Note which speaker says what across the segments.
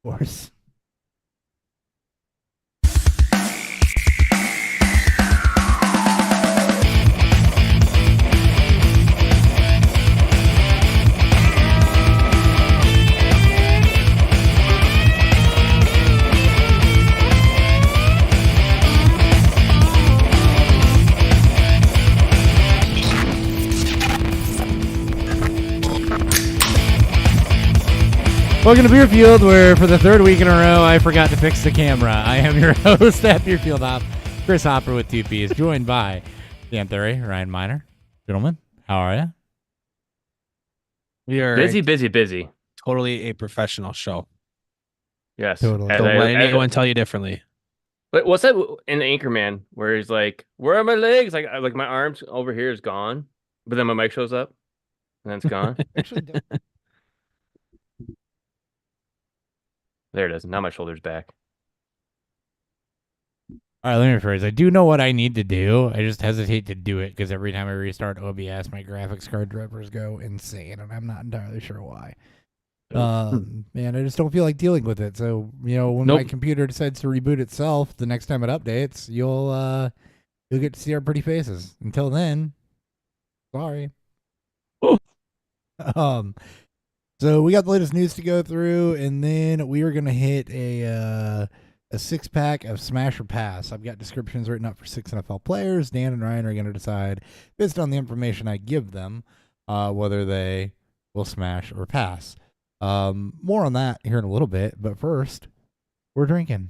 Speaker 1: course. Welcome to Beerfield, where for the third week in a row, I forgot to fix the camera. I am your host at Beerfield Hop, Chris Hopper with 2Ps, joined by Dan Thury, Ryan Miner. Gentlemen, how are you?
Speaker 2: We are
Speaker 3: busy.
Speaker 2: totally a professional show.
Speaker 3: Yes.
Speaker 1: Totally.
Speaker 2: Don't let anyone tell you differently.
Speaker 3: But what's that in Anchorman where he's like, "Where are my legs?" Like my arms over here is gone, but then my mic shows up, and then it's gone.
Speaker 1: Actually,
Speaker 3: There it is. Now my shoulder's back.
Speaker 1: all right, let me rephrase. I do know what I need to do. I just hesitate to do it because every time I restart OBS, my graphics card drivers go insane, and I'm not entirely sure why. Man, I just don't feel like dealing with it. So, when my computer decides to reboot itself, the next time it updates, you'll get to see our pretty faces. Until then, sorry. So we got the latest news to go through, and then we are gonna hit a 6-pack of Smash or Pass. I've got descriptions written up for 6 NFL players. Dan and Ryan are gonna decide, based on the information I give them, whether they will smash or pass. More on that here in a little bit, but first, we're drinking.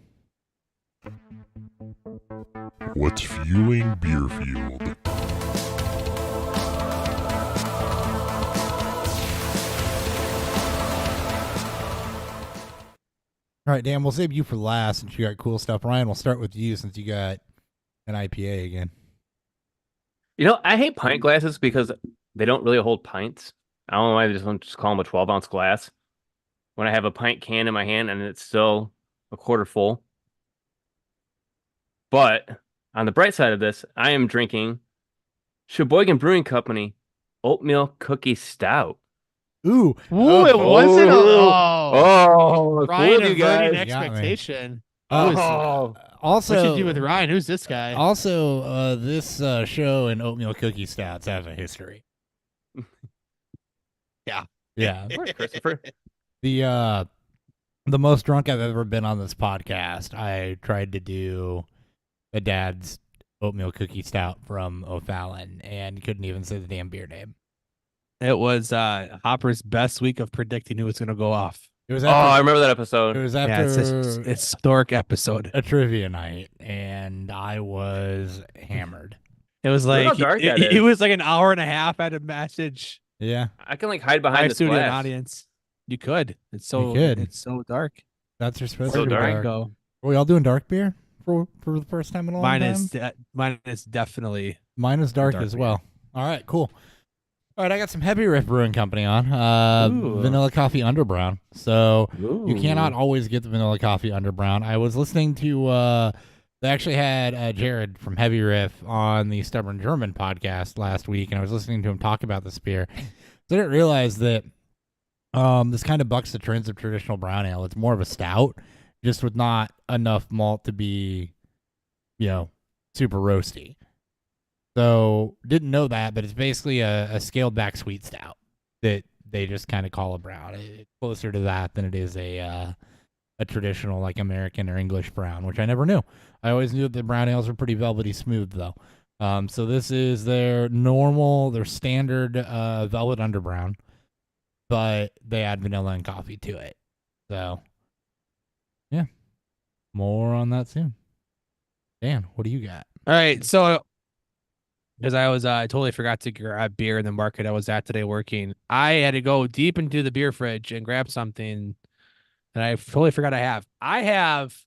Speaker 4: What's fueling Beerfield?
Speaker 1: All right, Dan, we'll save you for last since you got cool stuff. Ryan, we'll start with you since you got an IPA again.
Speaker 3: I hate pint glasses because they don't really hold pints. I don't know why they just call them a 12-ounce glass. When I have a pint can in my hand and it's still a quarter full. But on the bright side of this, I am drinking Sheboygan Brewing Company Oatmeal Cookie Stout.
Speaker 1: Ooh,
Speaker 2: it wasn't. Ryan
Speaker 3: you
Speaker 2: averting
Speaker 3: guys.
Speaker 2: expectation.
Speaker 1: also,
Speaker 2: What you do with Ryan? Who's this guy?
Speaker 1: Also, this show and oatmeal cookie stouts have a history. Yeah.
Speaker 3: Christopher.
Speaker 1: The most drunk I've ever been on this podcast, I tried to do a dad's oatmeal cookie stout from O'Fallon and couldn't even say the damn beer name.
Speaker 2: It was Hopper's best week of predicting who was going to go off.
Speaker 1: It was
Speaker 3: I remember that episode.
Speaker 1: It was
Speaker 2: Yeah,
Speaker 1: after
Speaker 2: it's a historic episode.
Speaker 1: a trivia night, and I was hammered.
Speaker 2: It was
Speaker 3: Look how
Speaker 2: like
Speaker 3: dark that
Speaker 2: it
Speaker 3: is.
Speaker 2: was like an hour and a half at a message.
Speaker 1: Yeah,
Speaker 3: I can hide
Speaker 2: Live
Speaker 3: behind the
Speaker 2: studio
Speaker 3: glass.
Speaker 2: audience. You could. It's so
Speaker 1: could.
Speaker 2: It's so dark.
Speaker 1: that's your supposed
Speaker 3: So
Speaker 1: to be
Speaker 3: dark.
Speaker 1: dark.
Speaker 2: Go.
Speaker 1: Are we all doing dark beer for the first time in a long time?
Speaker 2: Mine is definitely.
Speaker 1: Mine is dark
Speaker 2: Dark
Speaker 1: as
Speaker 2: beer.
Speaker 1: well. All right, cool. All right, I got some Heavy Riff Brewing Company on.
Speaker 2: Ooh.
Speaker 1: Vanilla Coffee Underbrown. So
Speaker 3: Ooh.
Speaker 1: you cannot always get the Vanilla Coffee Underbrown. I was listening to, they actually had Jared from Heavy Riff on the Stubborn German podcast last week, and I was listening to him talk about this beer. So I didn't realize that this kind of bucks the trends of traditional brown ale. It's more of a stout, just with not enough malt to be, super roasty. So didn't know that, but it's basically a scaled back sweet stout that they just kind of call a brown. It's closer to that than it is a traditional like American or English brown, which I never knew. I always knew that the brown ales were pretty velvety smooth though. So this is their standard velvet underbrown, but they add vanilla and coffee to it. So yeah, more on that soon. Dan, what do you got?
Speaker 2: All right, so because I totally forgot to grab beer in the market I was at today working, I had to go deep into the beer fridge and grab something that I totally forgot I have. I have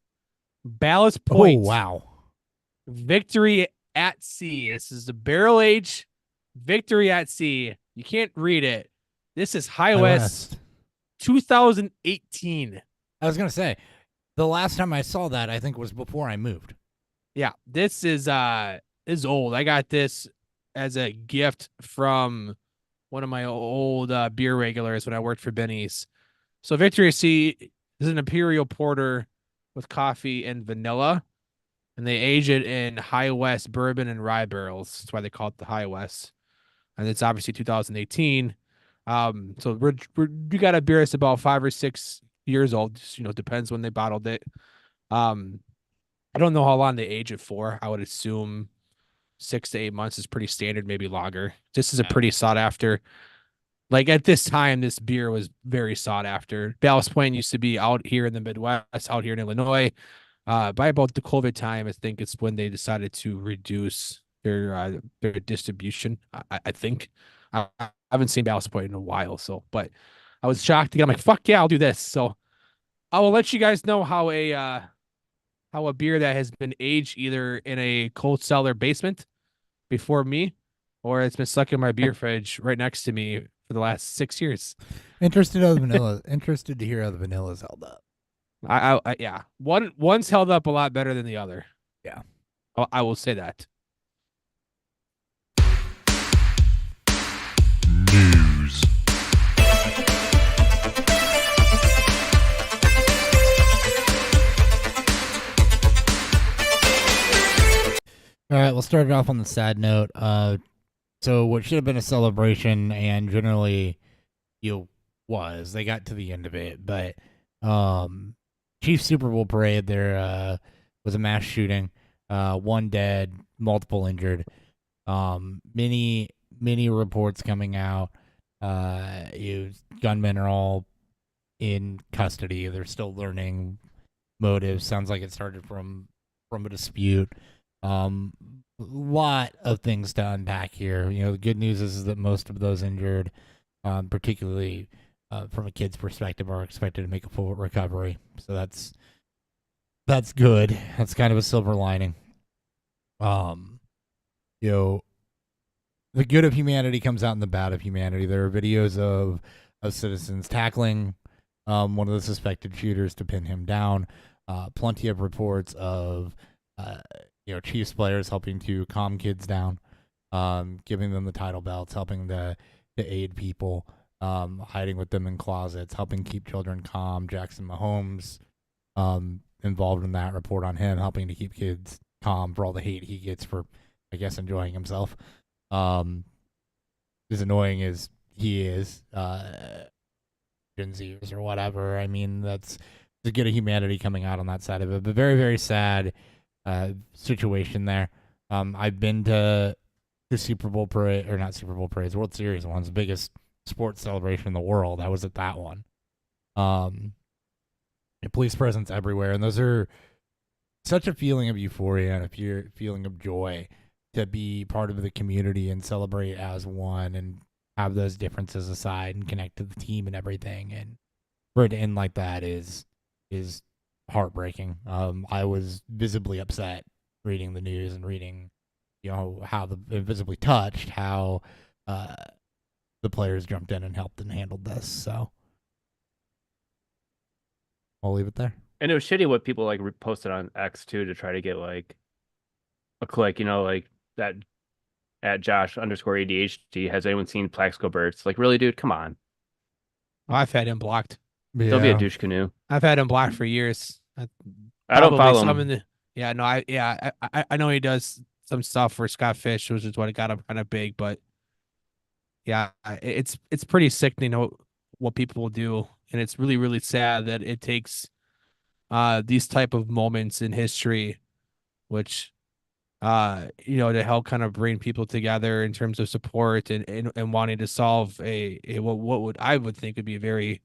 Speaker 2: Ballast Point.
Speaker 1: Oh wow!
Speaker 2: Victory at Sea. This is the barrel age Victory at Sea. You can't read it. This is High West 2018.
Speaker 1: I was gonna say, the last time I saw that, I think was before I moved.
Speaker 2: Yeah, this is old. I got this as a gift from one of my old beer regulars when I worked for Benny's. So Victory at Sea This is an imperial porter with coffee and vanilla, and they age it in High West bourbon and rye barrels. That's why they call it the High West. And it's obviously 2018. So we got a beer that's about 5 or 6 years old. Just, depends when they bottled it. I don't know how long they age it for. I would assume 6 to 8 months is pretty standard, maybe longer. This is a pretty sought after. Like at this time, this beer was very sought after. Ballast Point used to be out here in the Midwest, out here in Illinois. By about the COVID time, I think it's when they decided to reduce their distribution. I think I haven't seen Ballast Point in a while, but I was shocked to get. I'm like, fuck yeah, I'll do this. So I will let you guys know how a beer that has been aged either in a cold cellar basement before me, or it's been stuck in my beer fridge right next to me for the last 6 years.
Speaker 1: Interested to hear how the vanilla's held up.
Speaker 2: Yeah. One's held up a lot better than the other.
Speaker 1: Yeah.
Speaker 2: I will say that.
Speaker 4: News.
Speaker 1: All right, we'll start it off on the sad note. So what should have been a celebration and generally, was they got to the end of it, but Chiefs Super Bowl parade there was a mass shooting, 1 dead, multiple injured. Many reports coming out. Gunmen are all in custody. They're still learning motives. Sounds like it started from a dispute. Lot of things to unpack here. The good news is that most of those injured, particularly from a kid's perspective, are expected to make a full recovery. So that's good. That's kind of a silver lining. The good of humanity comes out in the bad of humanity. There are videos of citizens tackling one of the suspected shooters to pin him down. Plenty of reports of Chiefs players helping to calm kids down, giving them the title belts, helping to aid people, hiding with them in closets, helping keep children calm. Jackson Mahomes involved in that, report on him, helping to keep kids calm for all the hate he gets for, I guess, enjoying himself. As annoying as he is, Gen Zers or whatever, I mean, that's the good of humanity coming out on that side of it, but very, very sad situation there. I've been to the Super Bowl parade, or not Super Bowl parades, World Series ones, the biggest sports celebration in the world. I was at that one. Police presence everywhere, and those are such a feeling of euphoria and a feeling of joy to be part of the community and celebrate as one and have those differences aside and connect to the team and everything. And for it to end like that is heartbreaking. I was visibly upset reading the news and reading, how visibly touched how the players jumped in and helped and handled this. So I'll leave it there.
Speaker 3: And it was shitty what people posted on X too to try to get a click, like that at Josh_ADHD. Has anyone seen Plaxico Burt's? Really, dude, come on.
Speaker 2: I've had him blocked.
Speaker 1: Yeah.
Speaker 3: Don't be a douche canoe.
Speaker 2: I've had him blocked for years.
Speaker 3: I don't follow him.
Speaker 2: I know he does some stuff for Scott Fish, which is what got him kind of big, but yeah, it's pretty sickening what people will do, and it's really, really sad that it takes these type of moments in history, which to help kind of bring people together in terms of support and wanting to solve what I would think would be a very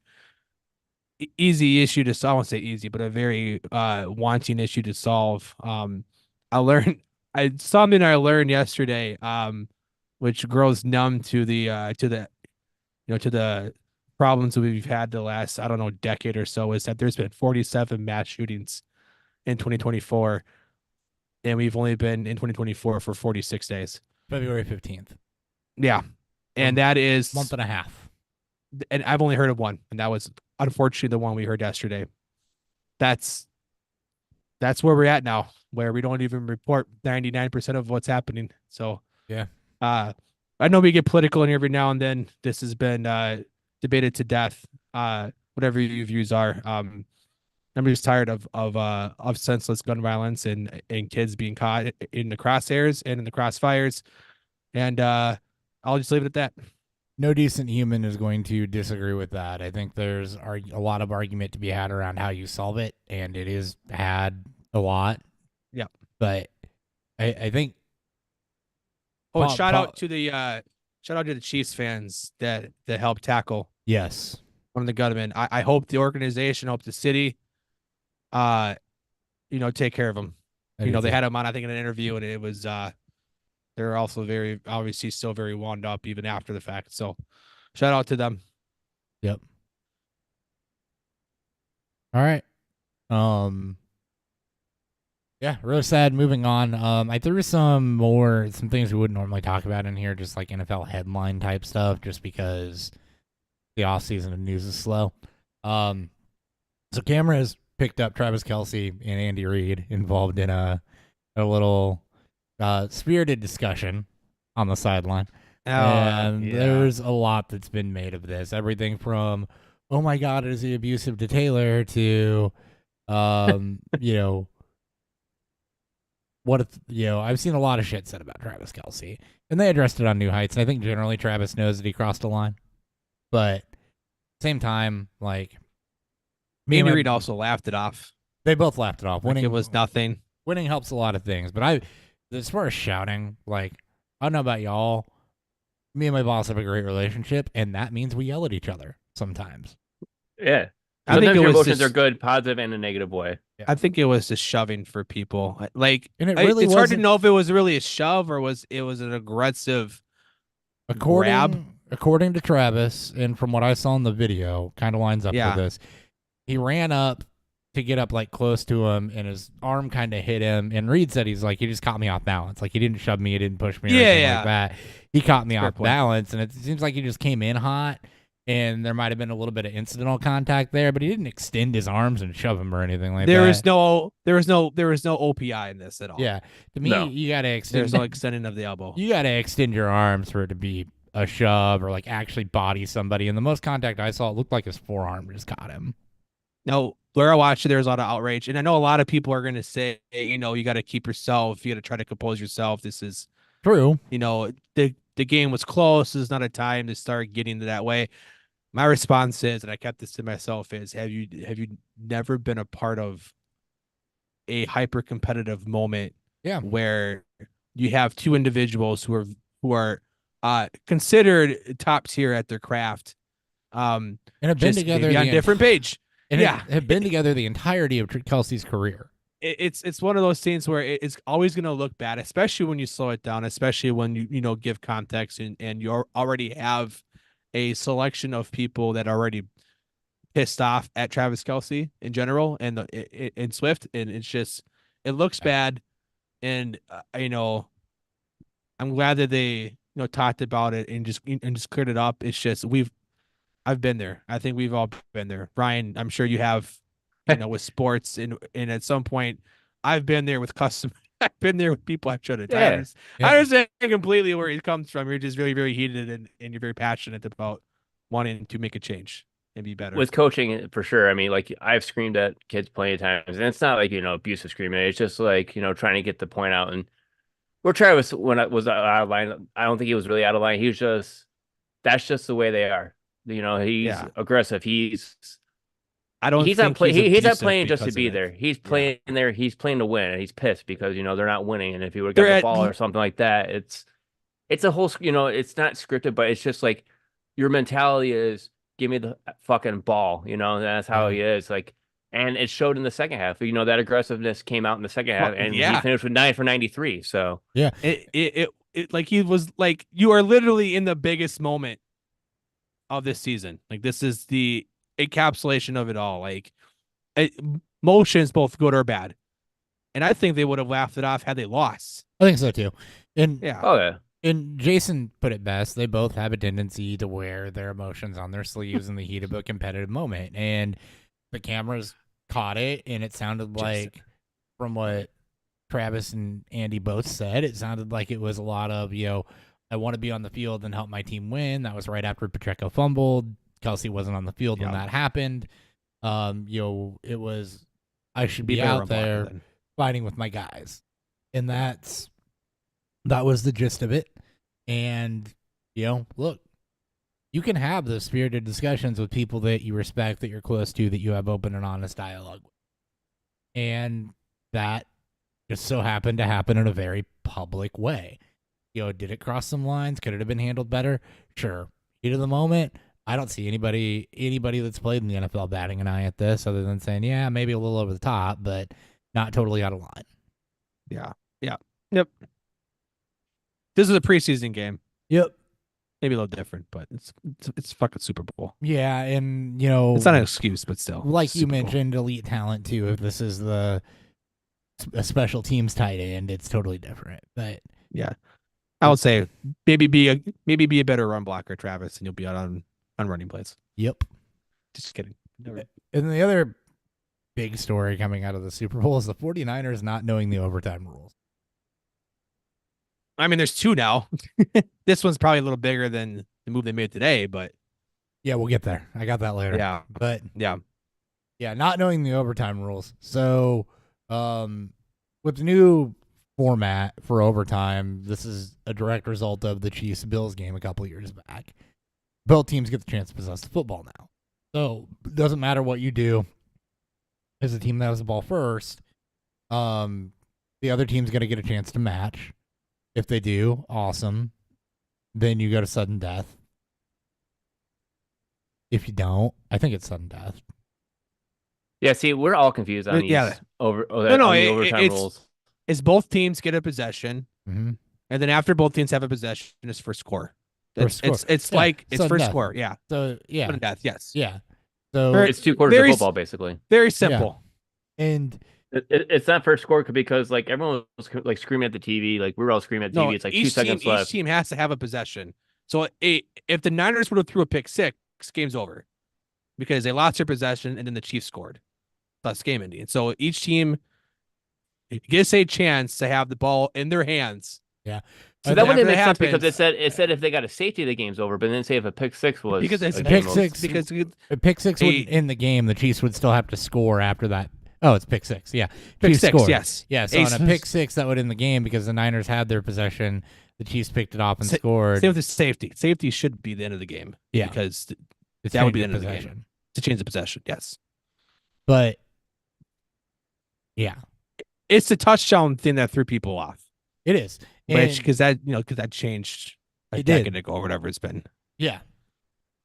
Speaker 2: easy issue to solve. I won't say easy, but a very wanting issue to solve. Something I learned yesterday, which grows numb to the problems that we've had the last, I don't know, decade or so, is that there's been 47 mass shootings in 2024, and we've only been in 2024 for 46 days.
Speaker 1: February 15th.
Speaker 2: Yeah. And that is
Speaker 1: month and a half.
Speaker 2: And I've only heard of one, and that was unfortunately the one we heard yesterday. That's where we're at now, where we don't even report 99% of what's happening. So
Speaker 1: yeah,
Speaker 2: I know we get political in here every now and then. This has been debated to death. whatever your views are. I'm just tired of senseless gun violence and kids being caught in the crosshairs and in the crossfires. And I'll just leave it at that.
Speaker 1: No decent human is going to disagree with that. I think there's a lot of argument to be had around how you solve it, and it is had a lot.
Speaker 2: Yeah.
Speaker 1: But I think.
Speaker 2: Oh, and shout out to the Chiefs fans that helped tackle
Speaker 1: Yes.
Speaker 2: one of the gunmen. I hope the organization, hope the city, take care of them. They had him on, I think, in an interview, and it was they're also very obviously still very wound up even after the fact. So shout out to them.
Speaker 1: Yep. All right. Yeah, really sad. Moving on. I threw some things we wouldn't normally talk about in here, just like NFL headline type stuff, just because the offseason of news is slow. So cameras picked up Travis Kelce and Andy Reid involved in a little spirited discussion on the sideline. And there's a lot that's been made of this. Everything from, oh my God, is he abusive to Taylor, to, what if, I've seen a lot of shit said about Travis Kelce, and they addressed it on New Heights. And I think generally Travis knows that he crossed a line, but same time, like,
Speaker 2: Andy Reid also laughed it off.
Speaker 1: They both laughed it off.
Speaker 2: Winning, it was nothing.
Speaker 1: Winning helps a lot of things, but as far as shouting, like, I don't know about y'all. Me and my boss have a great relationship, and that means we yell at each other sometimes.
Speaker 3: Yeah.
Speaker 2: I think
Speaker 3: your emotions are good, positive, and a negative way.
Speaker 1: Yeah.
Speaker 2: I think it was just shoving for people. Like,
Speaker 1: and it's
Speaker 2: hard to know if it was really a shove or it was an aggressive grab.
Speaker 1: According to Travis, and from what I saw in the video, kind of lines up with this. He ran up to get up like close to him, and his arm kind of hit him. And Reid said he just caught me off balance. Like, he didn't shove me, he didn't push me, or anything like that. He caught me off balance, and it seems like he just came in hot. And there might have been a little bit of incidental contact there, but he didn't extend his arms and shove him or anything like that.
Speaker 2: There was no OPI in this at all.
Speaker 1: Yeah, to me, you gotta extend.
Speaker 2: There's no extending of the elbow.
Speaker 1: You gotta extend your arms for it to be a shove or like actually body somebody. And the most contact I saw, it looked like his forearm just caught him.
Speaker 2: No, where I watched it, there was a lot of outrage, and I know a lot of people are going to say, you got to keep yourself, you got to try to compose yourself. This is
Speaker 1: true.
Speaker 2: The game was close. This is not a time to start getting to that way. My response is, and I kept this to myself, is have you never been a part of a hyper competitive moment?
Speaker 1: Yeah,
Speaker 2: where you have two individuals who are considered top tier at their craft,
Speaker 1: and have been together
Speaker 2: on a different page.
Speaker 1: And have been together the entirety of Kelce's career.
Speaker 2: It's one of those things where it's always going to look bad, especially when you slow it down, especially when you give context and you already have a selection of people that are already pissed off at Travis Kelce in general and Swift, and it's just it looks bad. And I'm glad that they talked about it and just cleared it up. It's just I've been there. I think we've all been there. Ryan, I'm sure you have, with sports and at some point I've been there with I've been there with people I've shut down. I understand completely where it comes from. You're just very, very heated and you're very passionate about wanting to make a change and be better.
Speaker 3: With coaching, for sure. I mean, like, I've screamed at kids plenty of times, and it's not like, abusive screaming. It's just like, trying to get the point out. And where Travis, when I was out of line, I don't think he was really out of line. That's just the way they are. He's aggressive. He's not playing just to be there. He's playing there. He's playing to win, and he's pissed because they're not winning. And if he would have got the ball or something like that, it's a whole it's not scripted, but it's just like your mentality is give me the fucking ball. And that's how he is. Like, and it showed in the second half. That aggressiveness came out in the second half, and he finished with 9 for 93. So
Speaker 2: it like he was like, you are literally in the biggest moment of this season. Like, this is the encapsulation of it all. Like, motions, both good or bad. And I think they would have laughed it off had they lost.
Speaker 1: I think so too. And
Speaker 3: yeah.
Speaker 1: And Jason put it best. They both have a tendency to wear their emotions on their sleeves in the heat of a competitive moment. And the cameras caught it, and it sounded like, from what Travis and Andy both said, it sounded like it was a lot of, I want to be on the field and help my team win. That was right after Pacheco fumbled. Kelsey wasn't on the field when
Speaker 2: Yeah.
Speaker 1: that happened. It was I should be
Speaker 2: better
Speaker 1: out
Speaker 2: run blocker
Speaker 1: there
Speaker 2: then.
Speaker 1: fighting with my guys, and that was the gist of it. And look, you can have those spirited discussions with people that you respect, that you're close to, that you have open and honest dialogue with, and that just so happened to happen in a very public way. Did it cross some lines? Could it have been handled better? Sure. Heat of the moment, I don't see anybody that's played in the NFL batting an eye at this other than saying, yeah, maybe a little over the top, but not totally out of line.
Speaker 2: Yep. This is a preseason game.
Speaker 1: Yep.
Speaker 2: Maybe a little different, but it's fucking Super Bowl.
Speaker 1: Yeah, and
Speaker 2: It's not an excuse, but still.
Speaker 1: like
Speaker 2: it's
Speaker 1: you
Speaker 2: Super Bowl.
Speaker 1: mentioned, elite talent too. If this is a special teams tight end, it's totally different. But
Speaker 2: Yeah. I would say maybe be a better run blocker, Travis, and you'll be out on running plays.
Speaker 1: yep.
Speaker 2: Just kidding. Never.
Speaker 1: And the other big story coming out of the Super Bowl is the 49ers not knowing the overtime rules.
Speaker 2: I mean, there's two now. This one's probably a little bigger than the move they made today, but
Speaker 1: Yeah, we'll get there. I got that later.
Speaker 2: yeah,
Speaker 1: But
Speaker 2: yeah.
Speaker 1: yeah, not knowing the overtime rules. So, with the new format for overtime, this is a direct result of the Chiefs-Bills game a couple of years back. Both teams get the chance to possess the football now. So, it doesn't matter what you do as a team that has the ball first. The other team's going to get a chance to match. If they do, awesome. Then you go to sudden death. If you don't, I think it's sudden death.
Speaker 3: Yeah, see, we're all confused on these
Speaker 2: Yeah.
Speaker 3: on the
Speaker 2: it-
Speaker 3: overtime
Speaker 2: it's-
Speaker 3: rules.
Speaker 2: Is both teams get a possession,
Speaker 1: Mm-hmm.
Speaker 2: and then after both teams have a possession, it's first score.
Speaker 1: First score.
Speaker 2: It's
Speaker 1: Yeah,
Speaker 2: like it's
Speaker 1: sudden
Speaker 2: first
Speaker 1: death.
Speaker 2: score. Yeah.
Speaker 1: So, yeah.
Speaker 2: Sudden death. Yes.
Speaker 1: Yeah. So,
Speaker 2: Very-
Speaker 3: It's 2 quarters
Speaker 2: very
Speaker 3: of
Speaker 2: s-
Speaker 3: football, basically.
Speaker 2: Very simple.
Speaker 1: and
Speaker 3: It's not first score because like everyone was like screaming at the TV, like we were all screaming at the TV. It's like 2 seconds left.
Speaker 2: Each team has to have a possession. So if the Niners would have threw a pick six, game's over because they lost their possession and then the Chiefs scored. Thus game ending. So each team gets a chance to have the ball in their hands.
Speaker 1: Yeah.
Speaker 3: So
Speaker 1: And
Speaker 3: that wouldn't
Speaker 2: after
Speaker 3: make
Speaker 2: that
Speaker 3: sense because
Speaker 2: happens-
Speaker 3: it said if they got a safety, the game's over. But then say if a pick six was
Speaker 2: Because it's
Speaker 3: a
Speaker 2: a
Speaker 1: pick
Speaker 3: game over.
Speaker 1: six.
Speaker 2: Because
Speaker 1: a pick six
Speaker 2: Hey.
Speaker 1: wouldn't end the game. The Chiefs would still have to score after that. Oh, it's pick six. Yeah.
Speaker 2: pick
Speaker 1: Chiefs
Speaker 2: six,
Speaker 1: scored.
Speaker 2: yes.
Speaker 1: Yeah. So on a pick six, that would end the game because the Niners had their possession. The Chiefs picked it off and
Speaker 2: Sa-
Speaker 1: scored.
Speaker 2: Same with the safety. Safety should be the end of the game.
Speaker 1: Yeah.
Speaker 2: Because
Speaker 1: It's
Speaker 2: that would be
Speaker 1: change
Speaker 2: the
Speaker 1: of
Speaker 2: end of the game.
Speaker 1: possession.
Speaker 2: to change the possession. Yes.
Speaker 1: But yeah,
Speaker 2: It's the touchdown thing that threw people off.
Speaker 1: it is.
Speaker 2: Which
Speaker 1: And-
Speaker 2: because that changed a
Speaker 1: It did.
Speaker 2: decade ago or whatever it's been.
Speaker 1: yeah.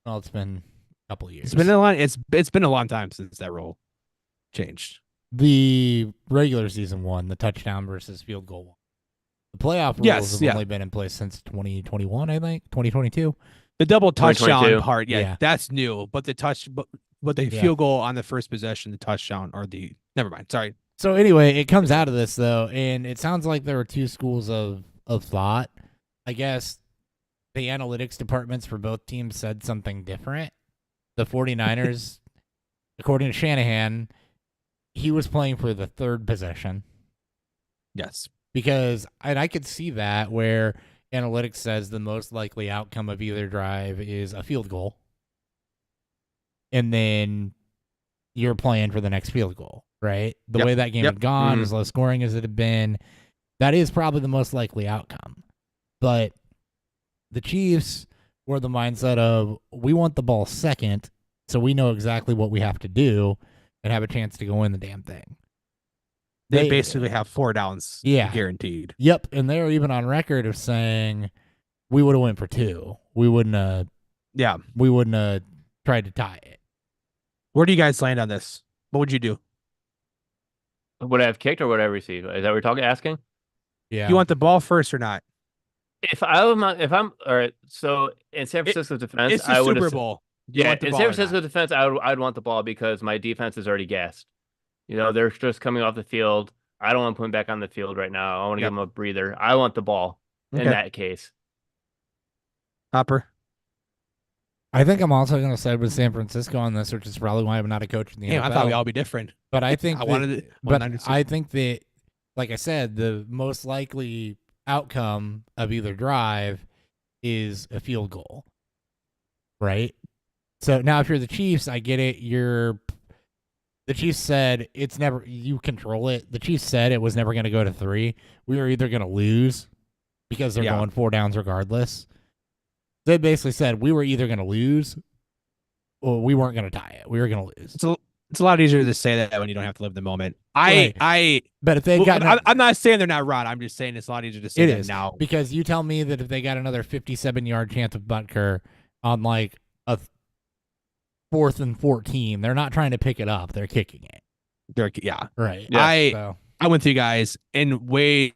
Speaker 1: Well, it's been a couple of years.
Speaker 2: It's been a long time since that rule changed.
Speaker 1: The regular season one, the touchdown versus field goal one. The playoff rules
Speaker 2: Yes,
Speaker 1: have
Speaker 2: yeah.
Speaker 1: only been in place since 2021, I think. 2022.
Speaker 2: The double touchdown
Speaker 3: 2022.
Speaker 2: part,
Speaker 1: Yeah.
Speaker 2: that's new. But the
Speaker 1: Yeah.
Speaker 2: field goal on the first possession, the touchdown, or the never mind. Sorry.
Speaker 1: So anyway, it comes out of this though, and it sounds like there were two schools of thought. I guess the analytics departments for both teams said something different. The 49ers, according to Shanahan, he was playing for the third possession
Speaker 2: Yes.
Speaker 1: because, and I could see that where analytics says the most likely outcome of either drive is a field goal, and then you're playing for the next field goal, right? The
Speaker 2: Yep.
Speaker 1: way that game
Speaker 2: Yep.
Speaker 1: had gone,
Speaker 3: Mhm.
Speaker 1: as low scoring as it had been, that is probably the most likely outcome. But the Chiefs were the mindset of, we want the ball second, so we know exactly what we have to do and have a chance to go in the damn thing.
Speaker 2: They basically have 4 downs.
Speaker 1: Yeah.
Speaker 2: Guaranteed.
Speaker 1: Yep, and they were even on record of saying we would have went for 2. We wouldn't have
Speaker 2: Yeah.
Speaker 1: tried to tie it.
Speaker 2: Where do you guys land on this? What would you do?
Speaker 3: Would I have kicked or would I have received? Is that what we're asking?
Speaker 1: Yeah.
Speaker 2: You want the ball first or not?
Speaker 3: If I'm all right, so in San Francisco's defense,
Speaker 2: It's the
Speaker 3: I would
Speaker 2: Super Bowl. Do you
Speaker 3: Yeah,
Speaker 2: want the
Speaker 3: in
Speaker 2: ball
Speaker 3: San
Speaker 2: or not?
Speaker 3: Francisco's defense, I'd want the ball because my defense is already gassed. They're just coming off the field. I don't want to put them back on the field right now. I want to
Speaker 2: Yep.
Speaker 3: give them a breather. I want the ball in
Speaker 2: Okay.
Speaker 3: that case.
Speaker 2: Hopper.
Speaker 1: I think I'm also going to side with San Francisco on this, which is probably why I'm not a coach in the
Speaker 2: Damn,
Speaker 1: NFL.
Speaker 2: I thought we all be different.
Speaker 1: But I think
Speaker 2: I
Speaker 1: that-
Speaker 2: wanted it.
Speaker 1: But
Speaker 2: 196.
Speaker 1: I think that, like I said, the most likely outcome of either drive is a field goal, right? So now if you're the Chiefs, I get it. The Chiefs said it's never, you control it. The Chiefs said it was never going to go to 3. We were either going to lose because they're going 4 downs regardless. They basically said we were either going to lose or we weren't going to tie it. We were going to lose.
Speaker 2: It's a lot easier to say that when you don't have to live the moment.
Speaker 1: But if they've got,
Speaker 2: I'm not saying they're not right. I'm just saying it's a lot easier to say that now.
Speaker 1: Because you tell me that if they got another 57-yard chance of Butker on like a 4th and 14, they're not trying to pick it up. They're kicking it.
Speaker 2: Right.
Speaker 3: Yeah,
Speaker 2: I went through you guys in way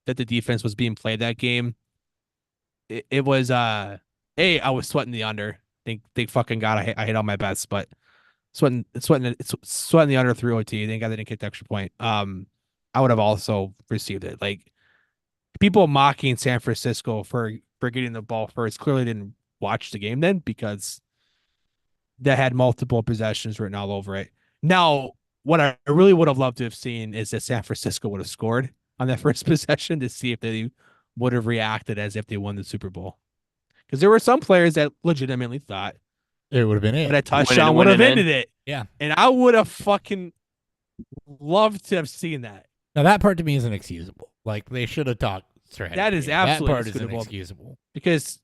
Speaker 2: that the defense was being played that game. It was I was sweating the under. Thank fucking God I hit all my bets, but sweating the under through OT. Thank God they didn't kick the extra point. I would have also received it. Like people mocking San Francisco for getting the ball first clearly didn't watch the game then, because that had multiple possessions written all over it. Now, what I really would have loved to have seen is that San Francisco would have scored on that first possession to see if they would have reacted as if they won the Super Bowl. Because there were some players that legitimately thought
Speaker 1: it would have been it.
Speaker 2: That a touchdown would have ended it.
Speaker 1: Yeah.
Speaker 2: And I would have fucking loved to have seen that.
Speaker 1: Now, that part to me is inexcusable. Like, they should have talked strategy.
Speaker 2: That is absolutely
Speaker 1: that part is inexcusable.
Speaker 2: Because,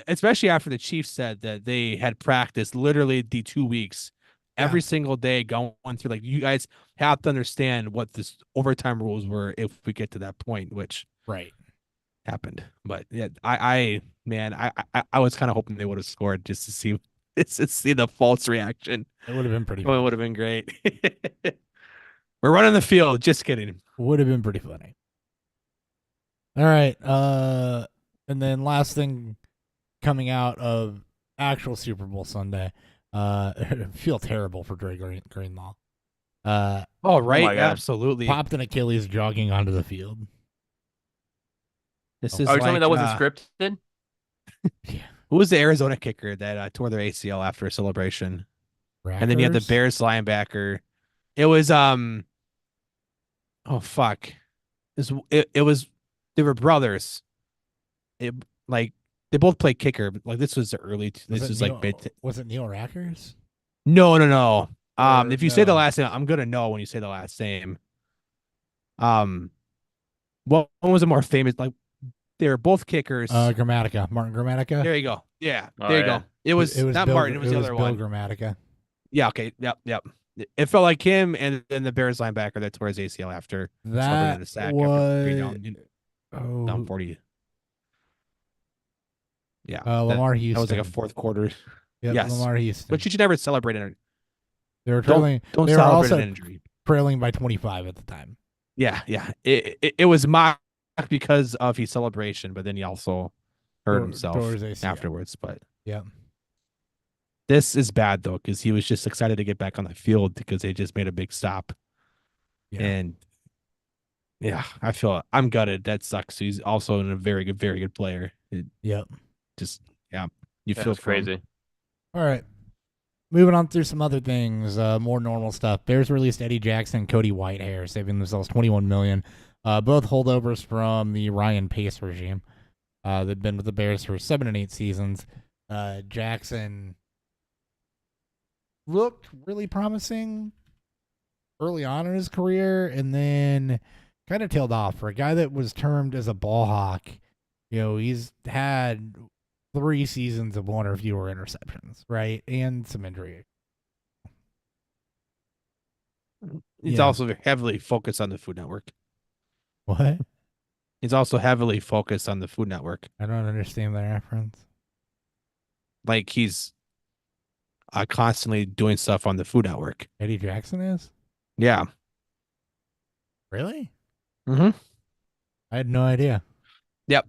Speaker 2: especially after the Chiefs said that they had practiced literally the 2 weeks, every single day going through, like, you guys have to understand what this overtime rules were if we get to that point, which happened. But yeah, I was kind of hoping they would have scored just to see the false reaction.
Speaker 1: It would have been pretty
Speaker 2: funny. It would have been great. We're running the field. Just kidding.
Speaker 1: Would have been pretty funny. All right. And then last thing coming out of actual Super Bowl Sunday, I feel terrible for Dre Greenlaw.
Speaker 2: Oh, right. Absolutely.
Speaker 1: Popped an Achilles jogging onto the field.
Speaker 2: This is
Speaker 3: you telling me that wasn't scripted?
Speaker 1: Yeah.
Speaker 2: Who was the Arizona kicker that tore their ACL after a celebration?
Speaker 1: Rackers?
Speaker 2: And then you had the Bears linebacker. It was oh fuck. It was they were brothers. They both played kicker. Like this was the early.
Speaker 1: Was it Neil Rackers?
Speaker 2: No. If you say the last name, I'm gonna know when you say the last name. One was a more famous, like they were both kickers.
Speaker 1: Grammatica. Martin Grammatica.
Speaker 2: There you go. Yeah. There you go. It was not
Speaker 1: Bill,
Speaker 2: Martin, it was the other
Speaker 1: Bill
Speaker 2: one.
Speaker 1: Grammatica.
Speaker 2: Yeah, okay. Yep. It felt like him and then the Bears linebacker that tore his ACL after
Speaker 1: that
Speaker 2: the sack
Speaker 1: was
Speaker 2: down 40. Yeah.
Speaker 1: Lamar Houston.
Speaker 2: That was like a fourth quarter.
Speaker 1: Yep,
Speaker 2: yes.
Speaker 1: Lamar Houston.
Speaker 2: But you should never celebrate it.
Speaker 1: They were trailing.
Speaker 2: Don't
Speaker 1: they were
Speaker 2: celebrate
Speaker 1: also
Speaker 2: an injury.
Speaker 1: trailing by 25 at the time.
Speaker 2: Yeah. It was mocked because of his celebration, but then he also hurt himself afterwards. But
Speaker 1: yeah.
Speaker 2: This is bad though, because he was just excited to get back on the field because they just made a big stop. Yeah. And yeah, I'm gutted. That sucks. He's also a very good player. You feel
Speaker 3: crazy.
Speaker 1: All right. Moving on through some other things, more normal stuff. Bears released Eddie Jackson and Cody Whitehair, saving themselves $21 million. Both holdovers from the Ryan Pace regime. They've been with the Bears for 7 and 8 seasons. Jackson looked really promising early on in his career, and then kind of tailed off. For a guy that was termed as a ball hawk, he's had 3 seasons of 1 or fewer interceptions, right? And some injury.
Speaker 2: He's also heavily focused on the Food Network.
Speaker 1: What?
Speaker 2: He's also heavily focused on the Food Network.
Speaker 1: I don't understand that reference.
Speaker 2: Like he's constantly doing stuff on the Food Network.
Speaker 1: Eddie Jackson is?
Speaker 2: Yeah.
Speaker 1: Really?
Speaker 2: Mm-hmm.
Speaker 1: I had no idea.
Speaker 2: Yep.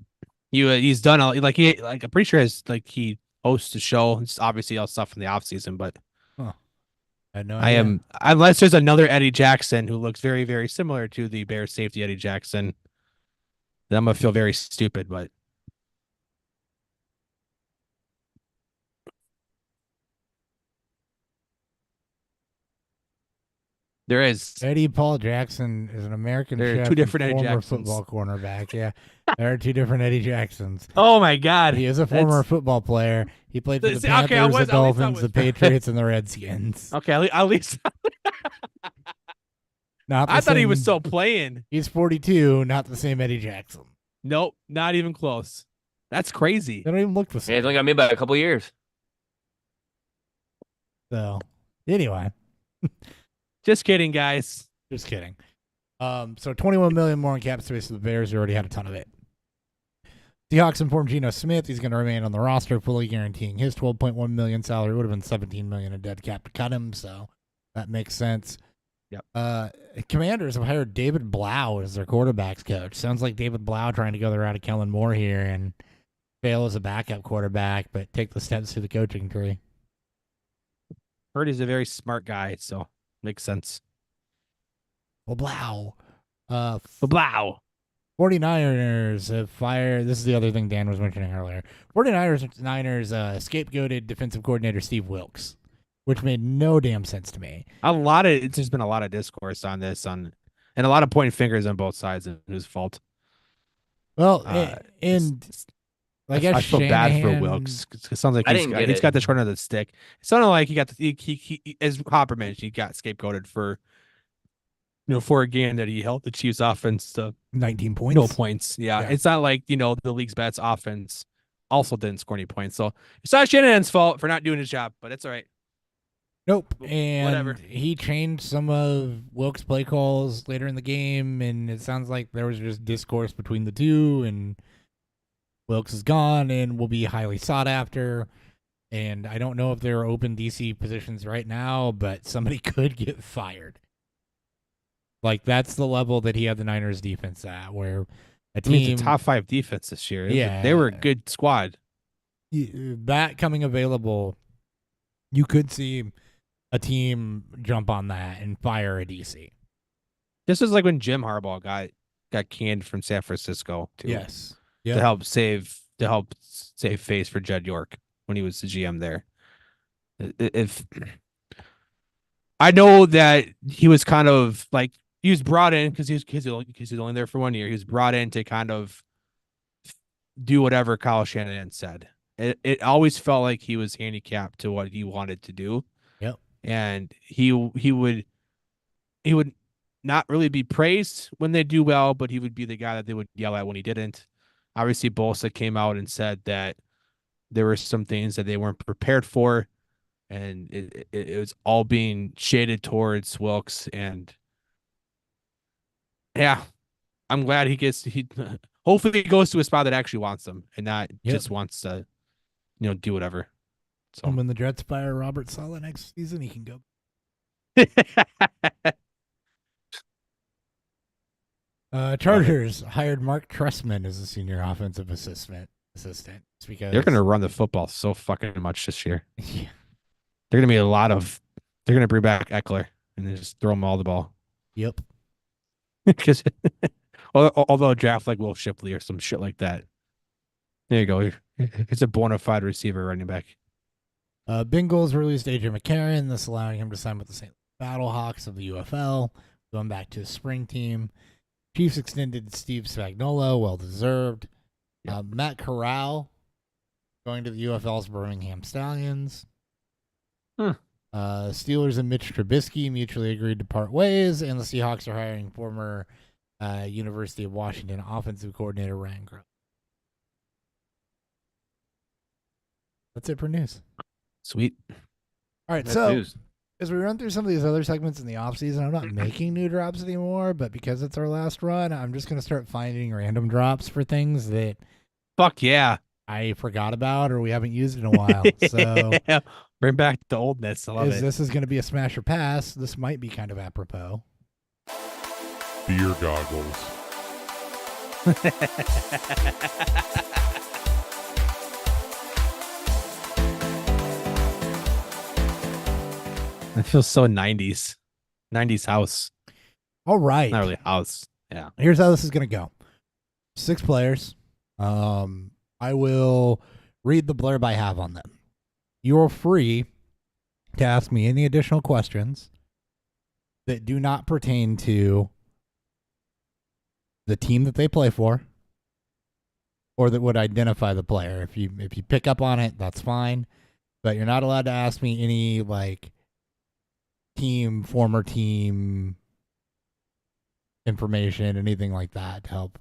Speaker 2: He's done I'm pretty sure he hosts a show. It's obviously all stuff in the off season, but
Speaker 1: I had no idea.
Speaker 2: Unless there's another Eddie Jackson who looks very, very similar to the Bears safety Eddie Jackson, then I'm gonna feel very stupid, but There is.
Speaker 1: Eddie Paul Jackson is an American
Speaker 2: There are
Speaker 1: chef
Speaker 2: two
Speaker 1: and
Speaker 2: different Eddie
Speaker 1: former
Speaker 2: Jacksons.
Speaker 1: football cornerback. Yeah, there are two different Eddie Jacksons.
Speaker 2: Oh my God.
Speaker 1: He is a former football player. He played for the
Speaker 2: See, okay,
Speaker 1: Panthers, the
Speaker 2: at least I
Speaker 1: Dolphins,
Speaker 2: was-
Speaker 1: the Patriots, and the Redskins.
Speaker 2: Okay, at least
Speaker 1: Not the
Speaker 2: I thought he was
Speaker 1: same-
Speaker 2: still playing.
Speaker 1: He's 42, not the same Eddie Jackson.
Speaker 2: Nope, not even close. That's crazy.
Speaker 1: They don't even look the
Speaker 3: Yeah,
Speaker 1: same.
Speaker 3: he's only got me by a couple years.
Speaker 1: So, anyway,
Speaker 2: Just kidding, guys.
Speaker 1: just kidding. So 21 million more in cap space for the Bears. You already had a ton of it. Seahawks informed Geno Smith he's going to remain on the roster, fully guaranteeing his 12.1 million salary. Would have been 17 million in dead cap to cut him, so that makes sense.
Speaker 2: Yep.
Speaker 1: Commanders have hired David Blau as their quarterbacks coach. Sounds like David Blau trying to go the route of Kellen Moore here and fail as a backup quarterback, but take the steps through the coaching tree.
Speaker 2: Heard he's a very smart guy, so makes sense.
Speaker 1: Well, Blau.
Speaker 2: Blah.
Speaker 1: 49ers have fired. This is the other thing Dan was mentioning earlier. 49ers scapegoated defensive coordinator Steve Wilkes, which made no damn sense to me.
Speaker 2: There's been a lot of discourse on this, and a lot of pointing fingers on both sides of whose fault.
Speaker 1: Well,
Speaker 2: It's-
Speaker 1: I guess
Speaker 2: I feel bad for
Speaker 1: Shanahan-
Speaker 2: Wilkes. It sounds like
Speaker 3: I
Speaker 2: he's
Speaker 3: didn't
Speaker 2: got,
Speaker 3: get
Speaker 2: he's
Speaker 3: it.
Speaker 2: got the short end of the stick. It sounded like he as Hopper mentioned, he got scapegoated for for a game that he helped the Chiefs offense to
Speaker 1: 19 points.
Speaker 2: no points. Yeah.
Speaker 1: Yeah.
Speaker 2: It's not like, the league's best offense also didn't score any points. So it's not Shanahan's fault for not doing his job, but it's all right.
Speaker 1: Nope.
Speaker 2: Well,
Speaker 1: And
Speaker 2: whatever.
Speaker 1: he changed some of Wilkes' play calls later in the game, and it sounds like there was just discourse between the two, and Wilkes is gone and will be highly sought after. And I don't know if there are open DC positions right now, but somebody could get fired. Like, that's the level that he had the Niners defense at, where a
Speaker 2: I mean,
Speaker 1: team
Speaker 2: it's a top 5 defense this year.
Speaker 1: Yeah.
Speaker 2: They were a good squad.
Speaker 1: that coming available, you could see a team jump on that and fire a DC.
Speaker 2: This is like when Jim Harbaugh got canned from San Francisco too.
Speaker 1: Yes.
Speaker 2: To
Speaker 1: Yep.
Speaker 2: help save face for Judd York when he was the GM there. If I know that he was kind of like he was brought in because he was only there for 1 year. He was brought in to kind of do whatever Kyle Shanahan said. It always felt like he was handicapped to what he wanted to do.
Speaker 1: Yep.
Speaker 2: And he would not really be praised when they do well, but he would be the guy that they would yell at when he didn't. Obviously, Bosa came out and said that there were some things that they weren't prepared for, and it was all being shaded towards Wilkes. And yeah, I'm glad he hopefully he goes to a spot that actually wants him and not
Speaker 1: Yep.
Speaker 2: just wants to, do whatever. So
Speaker 1: And when the Jets fire Robert Saleh next season, he can go. Chargers hired Mark Trestman as a senior offensive assistant. It's because
Speaker 2: they're gonna run the football so fucking much this year.
Speaker 1: Yeah.
Speaker 2: They're gonna be they're gonna bring back Eckler and then just throw him all the ball.
Speaker 1: Yep.
Speaker 2: Because although draft like Will Shipley or some shit like that. There you go. It's a bona fide receiver running back.
Speaker 1: Bengals released AJ McCarron, thus allowing him to sign with the St. Battlehawks of the UFL, going back to his spring team. Chiefs extended Steve Spagnuolo, well deserved. Matt Corral going to the UFL's Birmingham Stallions. Steelers and Mitch Trubisky mutually agreed to part ways, and the Seahawks are hiring former University of Washington offensive coordinator Ryan Grubb. That's it for news.
Speaker 2: Sweet.
Speaker 1: All right,
Speaker 3: That's
Speaker 1: so
Speaker 3: news.
Speaker 1: as we run through some of these other segments in the offseason, I'm not making new drops anymore, but because it's our last run, I'm just going to start finding random drops for things that
Speaker 2: Fuck yeah.
Speaker 1: I forgot about or we haven't used in a while. So
Speaker 2: bring back the oldness. I love it.
Speaker 1: this is going to be a smash or pass. This might be kind of apropos.
Speaker 4: Beer goggles.
Speaker 2: It feels so 90s. 90s house.
Speaker 1: All right.
Speaker 2: Not really house. Yeah.
Speaker 1: Here's how this is going to go. 6 players. I will read the blurb I have on them. You're free to ask me any additional questions. that do not pertain to the team that they play for, or that would identify the player. If you pick up on it, that's fine. But you're not allowed to ask me any like former team information, anything like that to help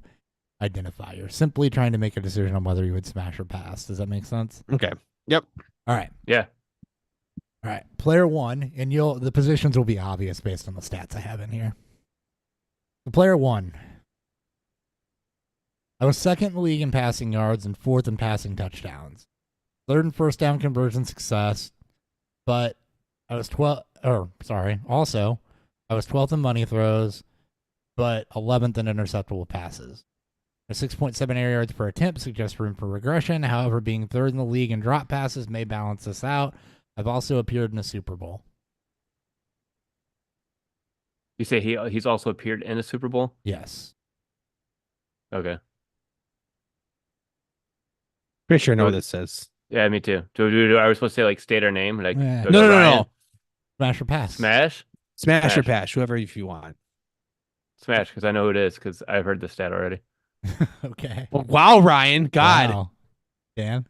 Speaker 1: identify. You're simply trying to make a decision on whether you would smash or pass. Does that make sense?
Speaker 2: Okay. Yep.
Speaker 1: All right.
Speaker 3: Yeah.
Speaker 1: All right. Player 1, and the positions will be obvious based on the stats I have in here. The player 1. I was second in the league in passing yards and fourth in passing touchdowns. Third in first down conversion success, but I was 12th in money throws, but 11th in interceptable passes. A 6.7 air yards per attempt suggests room for regression. However, being third in the league in drop passes may balance this out. I've also appeared in a Super Bowl.
Speaker 3: You say he's also appeared in a Super Bowl?
Speaker 1: Yes.
Speaker 3: Okay.
Speaker 2: Pretty sure I know what this says.
Speaker 3: Yeah, me too. Do I was supposed to say like state our name? Like
Speaker 1: Yeah.
Speaker 3: do I go Ryan?
Speaker 2: No.
Speaker 1: Smash or pass?
Speaker 3: Smash?
Speaker 2: Smash or pass, whoever if you want.
Speaker 3: Smash, because I know who it is, because I've heard the stat already.
Speaker 1: Okay.
Speaker 2: Well, wow, Ryan. God.
Speaker 1: Wow. Dan?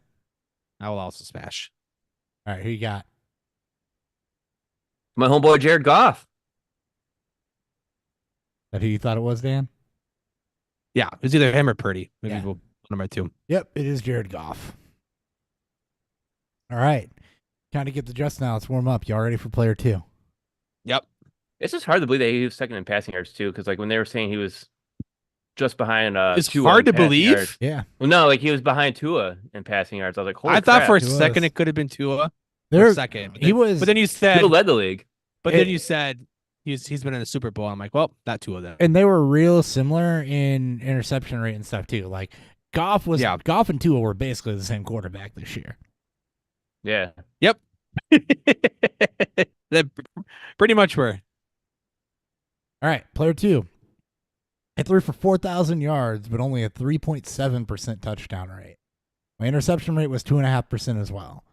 Speaker 2: I will also smash.
Speaker 1: All right, who you got?
Speaker 3: My homeboy Jared Goff.
Speaker 1: Is that who you thought it was, Dan?
Speaker 2: Yeah, it was either him or Purdy. Maybe
Speaker 1: Yeah.
Speaker 2: we'll number 2.
Speaker 1: Yep, it is Jared Goff. All right. Kind of get the just now. Let's warm up. Y'all ready for player 2?
Speaker 2: Yep.
Speaker 3: It's just hard to believe that he was second in passing yards too, because like when they were saying he was just behind
Speaker 2: It's
Speaker 3: Tua
Speaker 2: hard
Speaker 3: in
Speaker 2: to
Speaker 3: passing
Speaker 2: believe.
Speaker 3: yards.
Speaker 1: Yeah.
Speaker 3: Well, no, like he was behind Tua in passing yards. I was like, holy
Speaker 2: I thought
Speaker 3: crap.
Speaker 2: for a
Speaker 1: He was.
Speaker 2: second it could have been Tua.
Speaker 1: There,
Speaker 2: Second.
Speaker 1: he was,
Speaker 2: But then you said
Speaker 3: Tua led the league.
Speaker 2: you said he's been in the Super Bowl. I'm like, well, not Tua then.
Speaker 1: and they were real similar in interception rate and stuff too. Like Goff and Tua were basically the same quarterback this year.
Speaker 3: Yeah.
Speaker 2: They pretty much were.
Speaker 1: All right, player 2. I threw for 4,000 yards, but only a 3.7% touchdown rate. My interception rate was 2.5% as well.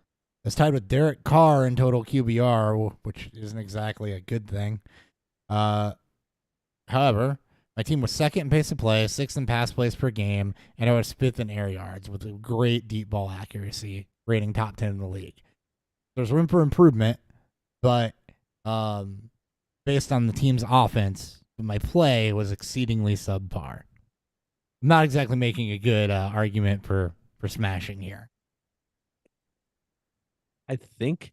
Speaker 1: It's tied with Derek Carr in total QBR, which isn't exactly a good thing. However, my team was second in pace of play, 6th in pass plays per game, and I was 5th in air yards with a great deep ball accuracy, rating top 10 in the league. There's room for improvement, but based on the team's offense, my play was exceedingly subpar. I'm not exactly making a good argument for smashing here.
Speaker 2: I think.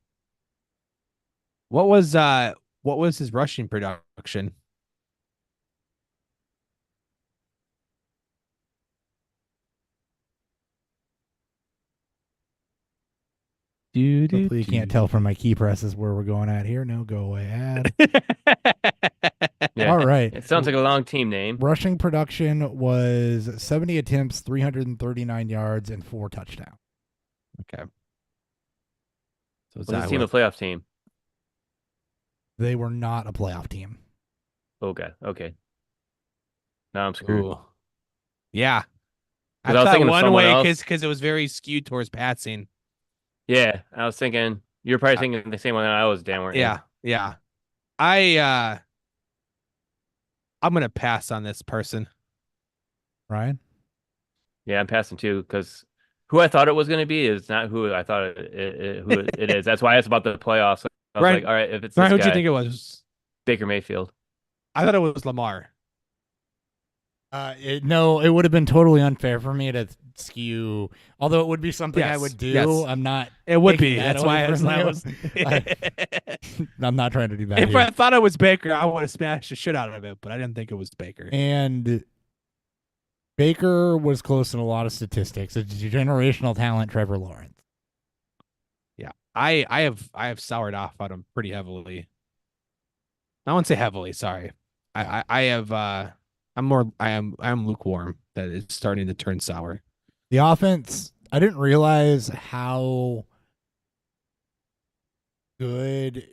Speaker 2: What was his rushing production?
Speaker 1: Hopefully you can't tell from my key presses where we're going at here. No, go away, ad.
Speaker 3: Yeah.
Speaker 1: All right.
Speaker 3: It sounds like a long team name.
Speaker 1: Rushing production was 70 attempts, 339 yards, and 4 touchdowns.
Speaker 2: Okay. So
Speaker 3: Was his team a playoff team?
Speaker 1: They were not a playoff team.
Speaker 3: Okay. Now I'm screwed.
Speaker 2: Ooh. Yeah. I
Speaker 3: 'Cause I was
Speaker 2: thought
Speaker 3: thinking of
Speaker 2: one
Speaker 3: someone
Speaker 2: way
Speaker 3: else.
Speaker 2: because it was very skewed towards passing.
Speaker 3: Yeah, I was thinking you're probably thinking the same one that I was, Dan. Weren't you?
Speaker 2: Yeah. I'm gonna pass on this person.
Speaker 1: Ryan?
Speaker 3: Yeah, I'm passing too because who I thought it was going to be is not who I thought who it is. That's why I asked about the playoffs. I was
Speaker 2: Right.
Speaker 3: like, all right, if it's
Speaker 2: Ryan,
Speaker 3: this
Speaker 2: who'd you
Speaker 3: guy,
Speaker 2: think it was?
Speaker 3: Baker Mayfield.
Speaker 2: I thought it was Lamar.
Speaker 1: No, it would have been totally unfair for me to skew. Although it would be something I
Speaker 2: Yes,
Speaker 1: would do.
Speaker 2: yes.
Speaker 1: I'm not.
Speaker 2: It would
Speaker 1: taking
Speaker 2: be.
Speaker 1: that
Speaker 2: That's
Speaker 1: away
Speaker 2: why
Speaker 1: from
Speaker 2: I
Speaker 1: you.
Speaker 2: was.
Speaker 1: I'm not trying to do that.
Speaker 2: If
Speaker 1: here.
Speaker 2: I thought it was Baker, I would have smashed the shit out of it, but I didn't think it was Baker.
Speaker 1: And Baker was close in a lot of statistics. It's generational talent, Trevor Lawrence.
Speaker 2: Yeah, I have soured off on him pretty heavily. I won't say heavily. Sorry, I have. I'm lukewarm. That is starting to turn sour.
Speaker 1: The offense, I didn't realize how good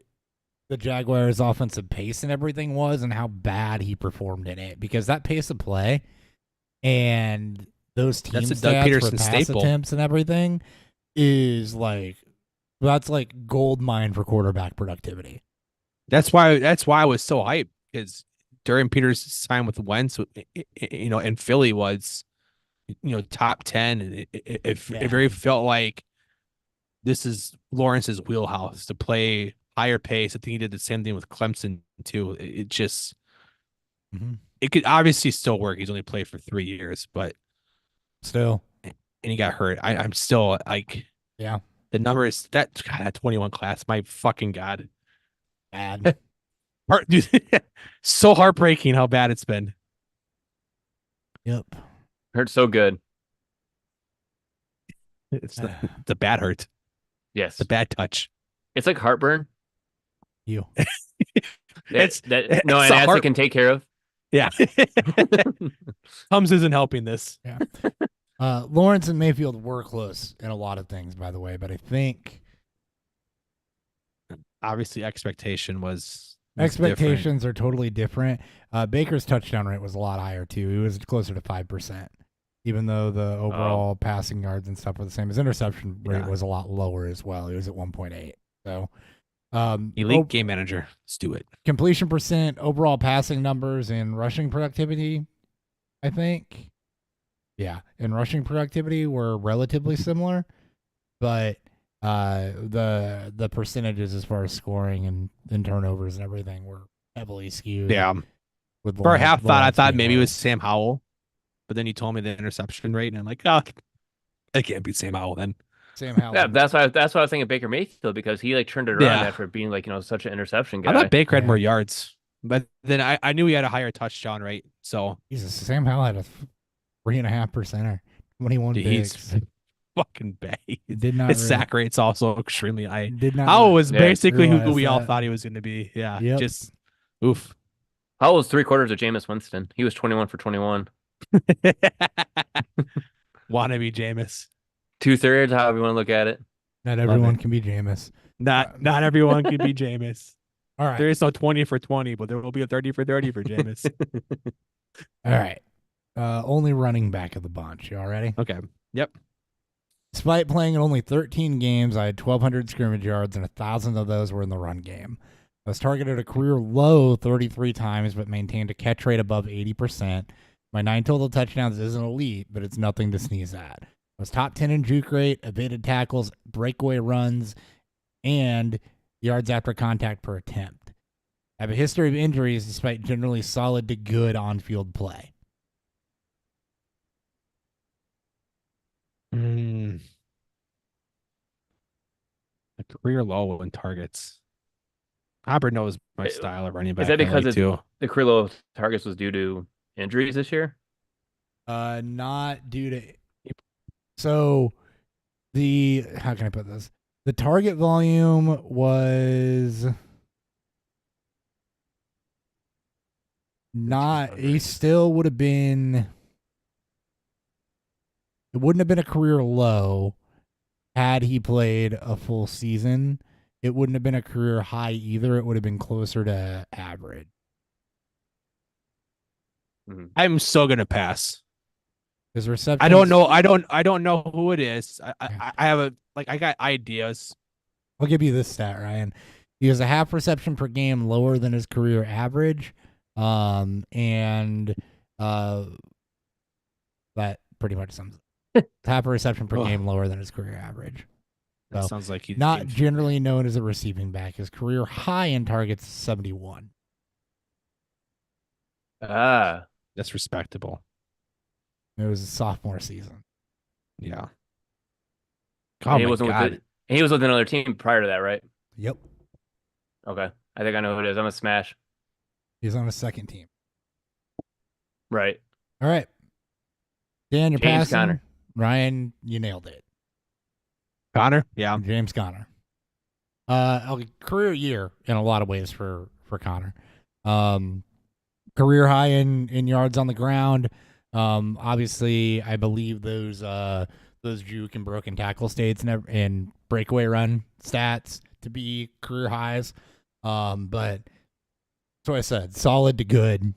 Speaker 1: the Jaguars' offensive pace and everything was and how bad he performed in it, because that pace of play and those team
Speaker 2: That's a Doug
Speaker 1: stats
Speaker 2: Peterson
Speaker 1: for pass
Speaker 2: staple.
Speaker 1: attempts and everything is like, that's like gold mine for quarterback productivity.
Speaker 2: That's why I was so hyped, because Dorian Peters' time with Wentz, and Philly was, top 10. And it very felt like this is Lawrence's wheelhouse to play higher pace. I think he did the same thing with Clemson too. It just it could obviously still work. He's only played for 3 years, but
Speaker 1: Still,
Speaker 2: and he got hurt. I'm still like,
Speaker 1: yeah,
Speaker 2: the numbers that 21 class, my fucking God.
Speaker 1: bad.
Speaker 2: Dude, so heartbreaking how bad it's been.
Speaker 1: Yep.
Speaker 3: Hurt so good.
Speaker 2: It's the bad hurt,
Speaker 3: Yes.
Speaker 2: the bad touch.
Speaker 3: It's like heartburn.
Speaker 1: You.
Speaker 2: It's
Speaker 3: that
Speaker 2: it's
Speaker 3: no
Speaker 2: a
Speaker 3: antacid can take care of.
Speaker 2: Yeah. Tums isn't helping this.
Speaker 1: Yeah. Lawrence and Mayfield were close in a lot of things, by the way, but I think
Speaker 2: Obviously, expectation was
Speaker 1: expectations are totally different. Baker's touchdown rate was a lot higher too. He was closer to 5%, even though the overall passing yards and stuff were the same. His interception rate was a lot lower as well. He was at 1.8. So,
Speaker 2: elite game manager. Let's do it.
Speaker 1: Completion percent, overall passing numbers, and rushing productivity, I think. Yeah, and rushing productivity were relatively similar, but the percentages as far as scoring and turnovers and everything were heavily skewed.
Speaker 2: Yeah.
Speaker 1: With
Speaker 2: For a half thought, I
Speaker 1: Lawrence
Speaker 2: thought
Speaker 1: being
Speaker 2: maybe it was
Speaker 1: worse.
Speaker 2: Sam Howell, but then you told me the interception rate, and I'm like, oh, it can't be Sam Howell then.
Speaker 1: Sam Howell.
Speaker 3: Yeah, that's why I was thinking Baker Mayfield, because he like turned it around
Speaker 2: Yeah.
Speaker 3: after being like, such an interception guy.
Speaker 2: I thought Baker had
Speaker 1: Yeah.
Speaker 2: more yards, but then I knew he had a higher touchdown rate. So
Speaker 1: Jesus, Sam Howell had a 3.5% or 21
Speaker 2: he's
Speaker 1: picks.
Speaker 2: fucking bad.
Speaker 1: Did not
Speaker 2: His
Speaker 1: really-
Speaker 2: sack rate's also extremely high.
Speaker 1: Did not.
Speaker 2: Howell was
Speaker 3: Yeah,
Speaker 2: basically who
Speaker 1: realize
Speaker 2: we all
Speaker 1: that.
Speaker 2: thought he was going to be. Yeah.
Speaker 1: Yep.
Speaker 2: Just oof.
Speaker 3: Howell was 3/4 of Jameis Winston. He was 21 for 21.
Speaker 2: Wannabe Jameis.
Speaker 3: 2/3, however you want to look at it.
Speaker 1: Not everyone
Speaker 2: it.
Speaker 1: can be Jameis.
Speaker 2: Not everyone can be Jameis.
Speaker 1: All right.
Speaker 2: There is no 20 for 20, but there will be a 30 for 30 for Jameis.
Speaker 1: All right. Only running back of the bunch. You all ready?
Speaker 2: Okay. Yep.
Speaker 1: Despite playing in only 13 games, I had 1,200 scrimmage yards, and 1,000 of those were in the run game. I was targeted a career low 33 times, but maintained a catch rate above 80%. My 9 total touchdowns isn't elite, but it's nothing to sneeze at. I was top 10 in juke rate, evaded tackles, breakaway runs, and yards after contact per attempt. I have a history of injuries despite generally solid to good on-field play.
Speaker 2: A career low in targets. Auburn knows my style of running back.
Speaker 3: Is that
Speaker 2: I
Speaker 3: because
Speaker 2: like too.
Speaker 3: the career low targets was due to injuries this year?
Speaker 1: Not due to. So, how can I put this? The target volume was not. He still would have been. It wouldn't have been a career low had he played a full season. It wouldn't have been a career high either. It would have been closer to average.
Speaker 2: I'm still gonna pass.
Speaker 1: His reception.
Speaker 2: I don't know. I don't know who it is. I have I got ideas.
Speaker 1: I'll give you this stat, Ryan. He has a half reception per game lower than his career average. And that pretty much sums it. Half a reception per game lower than his career average.
Speaker 2: That
Speaker 1: So,
Speaker 2: sounds like he's
Speaker 1: not generally known as a receiving back. His career high in targets is 71.
Speaker 2: That's respectable.
Speaker 1: It was his sophomore season.
Speaker 2: Yeah.
Speaker 3: And he wasn't with he was with another team prior to that, right?
Speaker 1: Yep.
Speaker 3: Okay. I think I know who it is. I'm a smash.
Speaker 1: He's on his second team.
Speaker 3: Right.
Speaker 1: All right. Dan, you're
Speaker 3: James
Speaker 1: passing.
Speaker 3: Conner.
Speaker 1: Ryan, you nailed it.
Speaker 2: Connor? Yeah.
Speaker 1: James Conner. A career year in a lot of ways for Conner. Career high in yards on the ground. Obviously, I believe those juke and broken tackle states and breakaway run stats to be career highs. But that's what I said. Solid to good.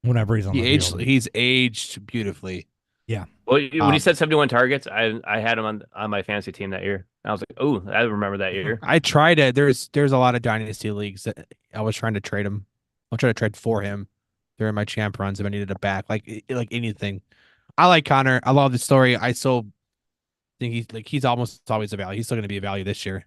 Speaker 1: Whenever he's on the field.
Speaker 2: He's aged beautifully.
Speaker 1: Yeah.
Speaker 3: Well, when you said 71 targets, I had him on my fantasy team that year. I was like, oh, I remember that year.
Speaker 2: I tried it. There's a lot of dynasty leagues that I was trying to trade him. I'm trying to trade for him during my champ runs if I needed a back, like anything. I like Connor. I love the story. I still think he's almost always a value. He's still going to be a value this year.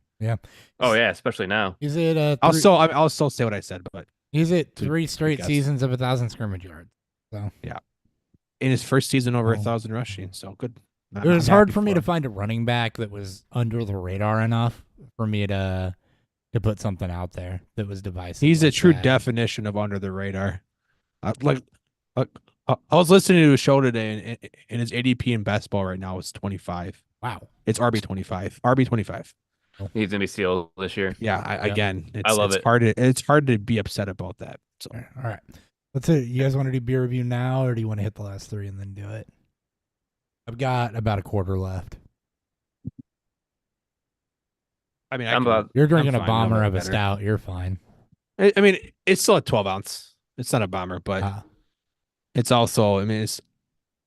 Speaker 3: Oh yeah, especially now.
Speaker 1: Is it
Speaker 2: I'll still say what I said, but
Speaker 1: Is it 3 straight
Speaker 2: guess.
Speaker 1: seasons of 1,000 scrimmage yards? So
Speaker 2: in his first season over
Speaker 1: Oh.
Speaker 2: 1,000 rushing, so good.
Speaker 1: it was hard for me to find a running back that was under the radar enough for me to put something out there that was divisive.
Speaker 2: He's a
Speaker 1: like
Speaker 2: true
Speaker 1: that.
Speaker 2: definition of under the radar. I was listening to a show today, and his ADP in best ball right now is 25.
Speaker 1: Wow.
Speaker 2: It's RB25. RB25.
Speaker 3: He's gonna be sealed this year.
Speaker 2: Yeah, again, it's,
Speaker 3: I love
Speaker 2: it's
Speaker 3: it.
Speaker 2: hard to be upset about that. So
Speaker 1: All right. Let's see. You guys want to do beer review now, or do you want to hit the last 3 and then do it? I've got about a quarter left.
Speaker 2: I mean,
Speaker 1: You're drinking a
Speaker 2: fine,
Speaker 1: bomber
Speaker 2: no
Speaker 1: of a
Speaker 2: better.
Speaker 1: stout. You're fine.
Speaker 2: I mean, it's still a 12 ounce. It's not a bomber, but
Speaker 1: Ah.
Speaker 2: it's also, I mean, it's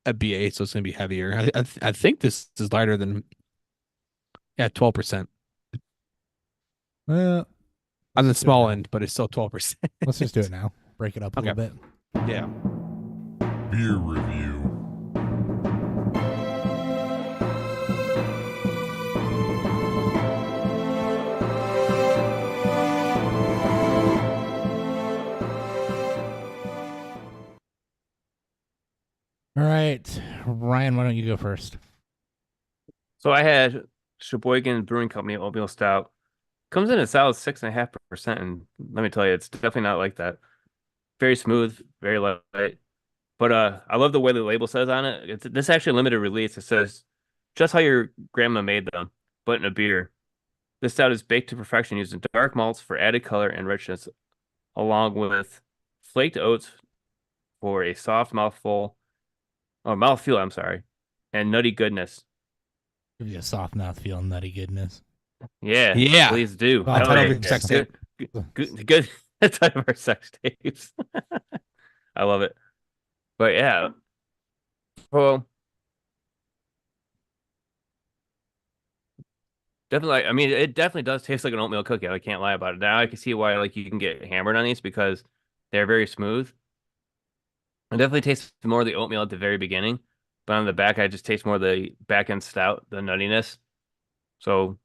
Speaker 2: a BA, so it's gonna be heavier. I think this is lighter than 12%
Speaker 1: Well,
Speaker 2: on the
Speaker 1: let's do it
Speaker 2: small
Speaker 1: now.
Speaker 2: end, but it's still 12%.
Speaker 1: Let's just do it now. Break it up a
Speaker 2: Okay.
Speaker 1: little bit.
Speaker 2: Yeah.
Speaker 4: Beer review.
Speaker 1: All right. Ryan, why don't you go first?
Speaker 3: So I had Sheboygan Brewing Company oatmeal stout. Comes in a solid 6.5%, and let me tell you, it's definitely not like that. Very smooth, very light. But I love the way the label says on it. This is actually a limited release. It says just how your grandma made them, but in a beer. This stout is baked to perfection using dark malts for added color and richness, along with flaked oats for a soft mouthfeel, I'm sorry, and nutty goodness.
Speaker 1: Give you a soft mouth feel and nutty goodness.
Speaker 3: Yeah,
Speaker 2: Yeah.
Speaker 3: please do.
Speaker 1: Oh,
Speaker 3: Hell
Speaker 1: title
Speaker 3: yeah.
Speaker 1: of your sex
Speaker 3: Good, good title of our sex tapes. I love it. But yeah, well, definitely. I mean, it definitely does taste like an oatmeal cookie. I can't lie about it. Now I can see why like you can get hammered on these because they're very smooth. It definitely tastes more of the oatmeal at the very beginning, but on the back, I just taste more of the back end stout, the nuttiness. So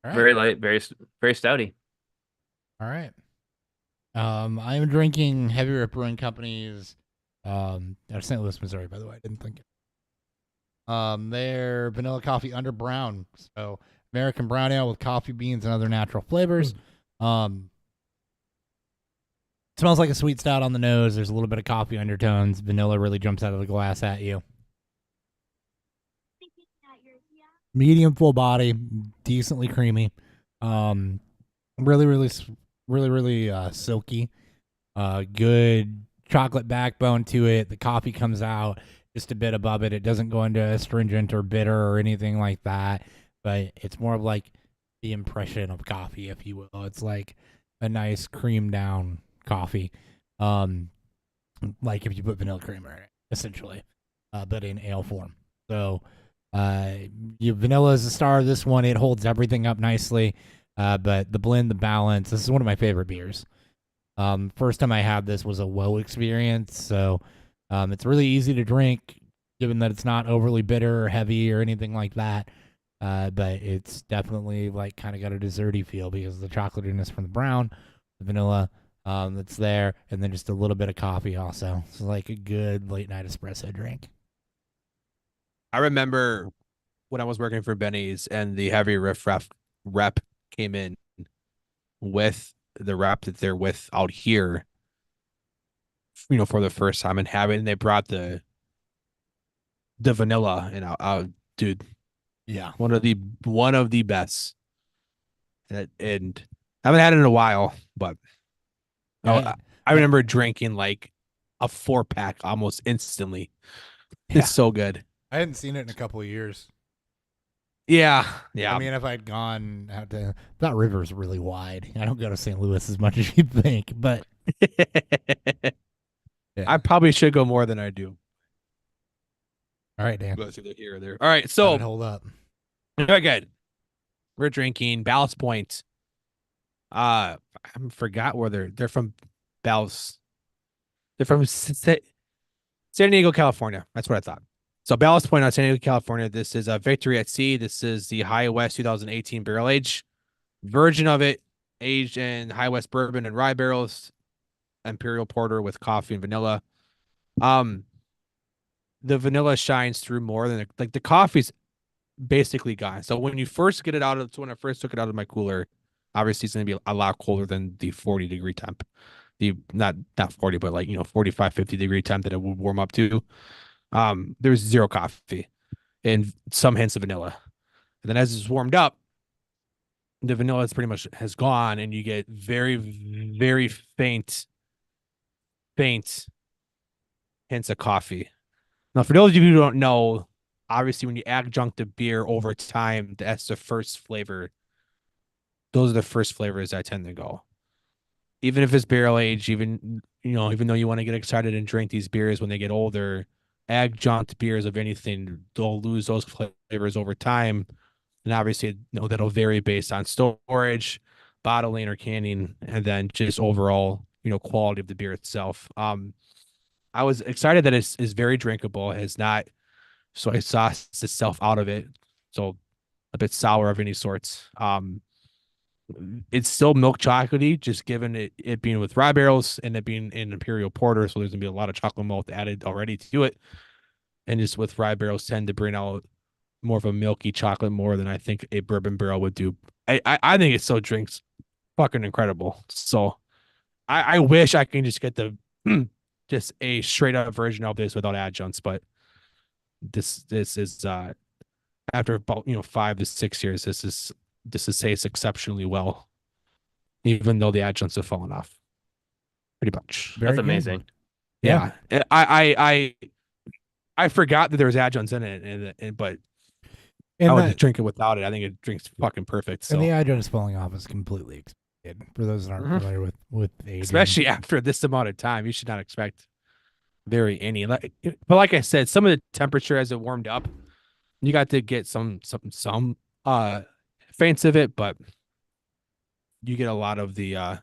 Speaker 1: All right.
Speaker 3: very light, very stouty.
Speaker 1: All right. I'm drinking Heavy Rip Brewing Company's out of St. Louis, Missouri, by the way. I didn't think it. They're vanilla coffee under brown. So American brown ale with coffee beans and other natural flavors. Smells like a sweet stout on the nose. There's a little bit of coffee undertones. Vanilla really jumps out of the glass at you. Medium full body, decently creamy. Really silky. Good chocolate backbone to it. The coffee comes out just a bit above it. It doesn't go into astringent or bitter or anything like that, but it's more of like the impression of coffee, if you will. It's like a nice cream down coffee. Like if you put vanilla creamer in it, essentially, but in ale form. So vanilla is the star of this one. It holds everything up nicely. But the blend, the balance, this is one of my favorite beers. First time I had this was a WoW experience, so it's really easy to drink, given that it's not overly bitter or heavy or anything like that. But it's definitely like kind of got a desserty feel because of the chocolatiness from the brown, the vanilla that's there, and then just a little bit of coffee also. It's like a good late night espresso drink.
Speaker 2: I remember when I was working for Benny's and the Heavy Riff rep came in with the rep that they're with out here, for the first time and they brought the vanilla and dude,
Speaker 1: Yeah.
Speaker 2: one of the best. And I haven't had it in a while, but I remember drinking like a 4-pack almost instantly.
Speaker 1: Yeah.
Speaker 2: It's so good.
Speaker 1: I hadn't seen it in a couple of years.
Speaker 2: Yeah.
Speaker 1: I mean, if I'd gone out to that river's really wide. I don't go to St. Louis as much as you'd think, but
Speaker 2: I probably should go more than I do.
Speaker 1: All right, Dan.
Speaker 2: Let's see if they're here or there. All right,
Speaker 1: So
Speaker 2: so
Speaker 1: hold up.
Speaker 2: very good. We're drinking Ballast Point. I forgot where they're from. Ballast. They're from San Diego, California. That's what I thought. So Ballast Point on San Diego, California. This is a Victory at Sea. This is the High West 2018 barrel age version of it, aged in High West bourbon and rye barrels, imperial porter with coffee and vanilla. The vanilla shines through more than the coffee's basically gone. So when you first get it out of, so when I first took it out of my cooler, obviously it's going to be a lot colder than the 40-degree temp. The not 40, but 45, 50-degree temp that it would warm up to. There's zero coffee and some hints of vanilla. And then as it's warmed up, the vanilla is pretty much has gone, and you get very, very faint hints of coffee. Now, for those of you who don't know, obviously when you adjunct the beer over time, that's the first flavor. Those are the first flavors that tend to go. Even if it's barrel aged, even though you want to get excited and drink these beers when they get older, adjunct beers of anything, they'll lose those flavors over time. And obviously, that'll vary based on storage, bottling or canning, and then just overall, quality of the beer itself. I was excited that it's very drinkable. It has not soy sauce itself out of it, so a bit sour of any sorts. It's still milk chocolatey, just given it being with rye barrels and it being in imperial porter, so there's gonna be a lot of chocolate malt added already to it. And just with rye barrels tend to bring out more of a milky chocolate more than I think a bourbon barrel would do. I think it still drinks fucking incredible. So I wish I can just get the just a straight up version of this without adjuncts, but this is after about 5 to 6 years, this is tastes exceptionally well, even though the adjuncts have fallen off pretty much.
Speaker 1: Very
Speaker 3: That's
Speaker 1: good.
Speaker 3: amazing.
Speaker 2: Yeah. I forgot that there was adjuncts in it, but I
Speaker 1: And,
Speaker 2: would drink it without it. I think it drinks fucking perfect. So
Speaker 1: and the adjuncts falling off is completely expected. For those that aren't
Speaker 2: Mhm.
Speaker 1: familiar with aging.
Speaker 2: especially after this amount of time, you should not expect any. But like I said, some of the temperature as it warmed up, you got to get some faints of it, but you get a lot of the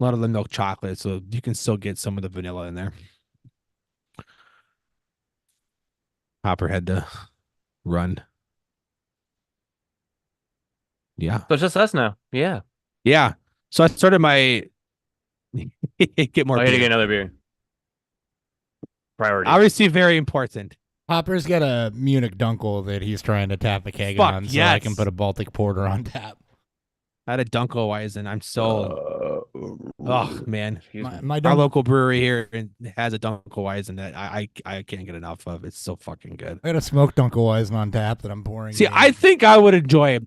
Speaker 2: milk chocolate, so you can still get some of the vanilla in there. Hopper had to run. Yeah.
Speaker 3: So it's just us now. Yeah.
Speaker 2: Yeah. So I started my get more
Speaker 3: I had to
Speaker 2: beer.
Speaker 3: get another beer. Priority.
Speaker 2: Obviously very important.
Speaker 1: Hopper's got a Munich Dunkel that he's trying to tap a keg
Speaker 2: Fuck,
Speaker 1: on, so I
Speaker 2: yes.
Speaker 1: can put a Baltic Porter on tap.
Speaker 2: I had a Dunkelweizen. I'm so oh man.
Speaker 3: Excuse me.
Speaker 1: My
Speaker 2: Our
Speaker 1: Dunk-
Speaker 2: local brewery here has a Dunkelweizen that I can't get enough of. It's so fucking good.
Speaker 1: I got a smoked Dunkelweizen on tap that I'm pouring.
Speaker 2: See,
Speaker 1: in.
Speaker 2: I think I would enjoy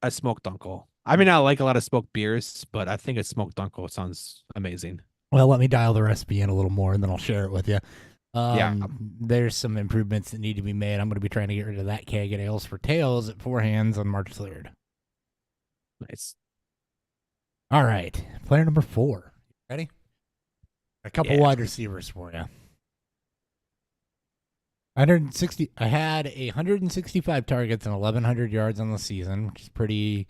Speaker 2: a smoked Dunkel. I mean, I like a lot of smoked beers, but I think a smoked Dunkel sounds amazing.
Speaker 1: Well, let me dial the recipe in a little more, and then I'll share it with you.
Speaker 2: Yeah.
Speaker 1: There's some improvements that need to be made. I'm going to be trying to get rid of that keg at Ales for Tales at Four Hands on March 3rd.
Speaker 2: Nice.
Speaker 1: All right, player number 4. Ready? A couple
Speaker 2: Yeah.
Speaker 1: wide receivers for you. 160. I had 165 targets and 1,100 yards on the season, which is pretty.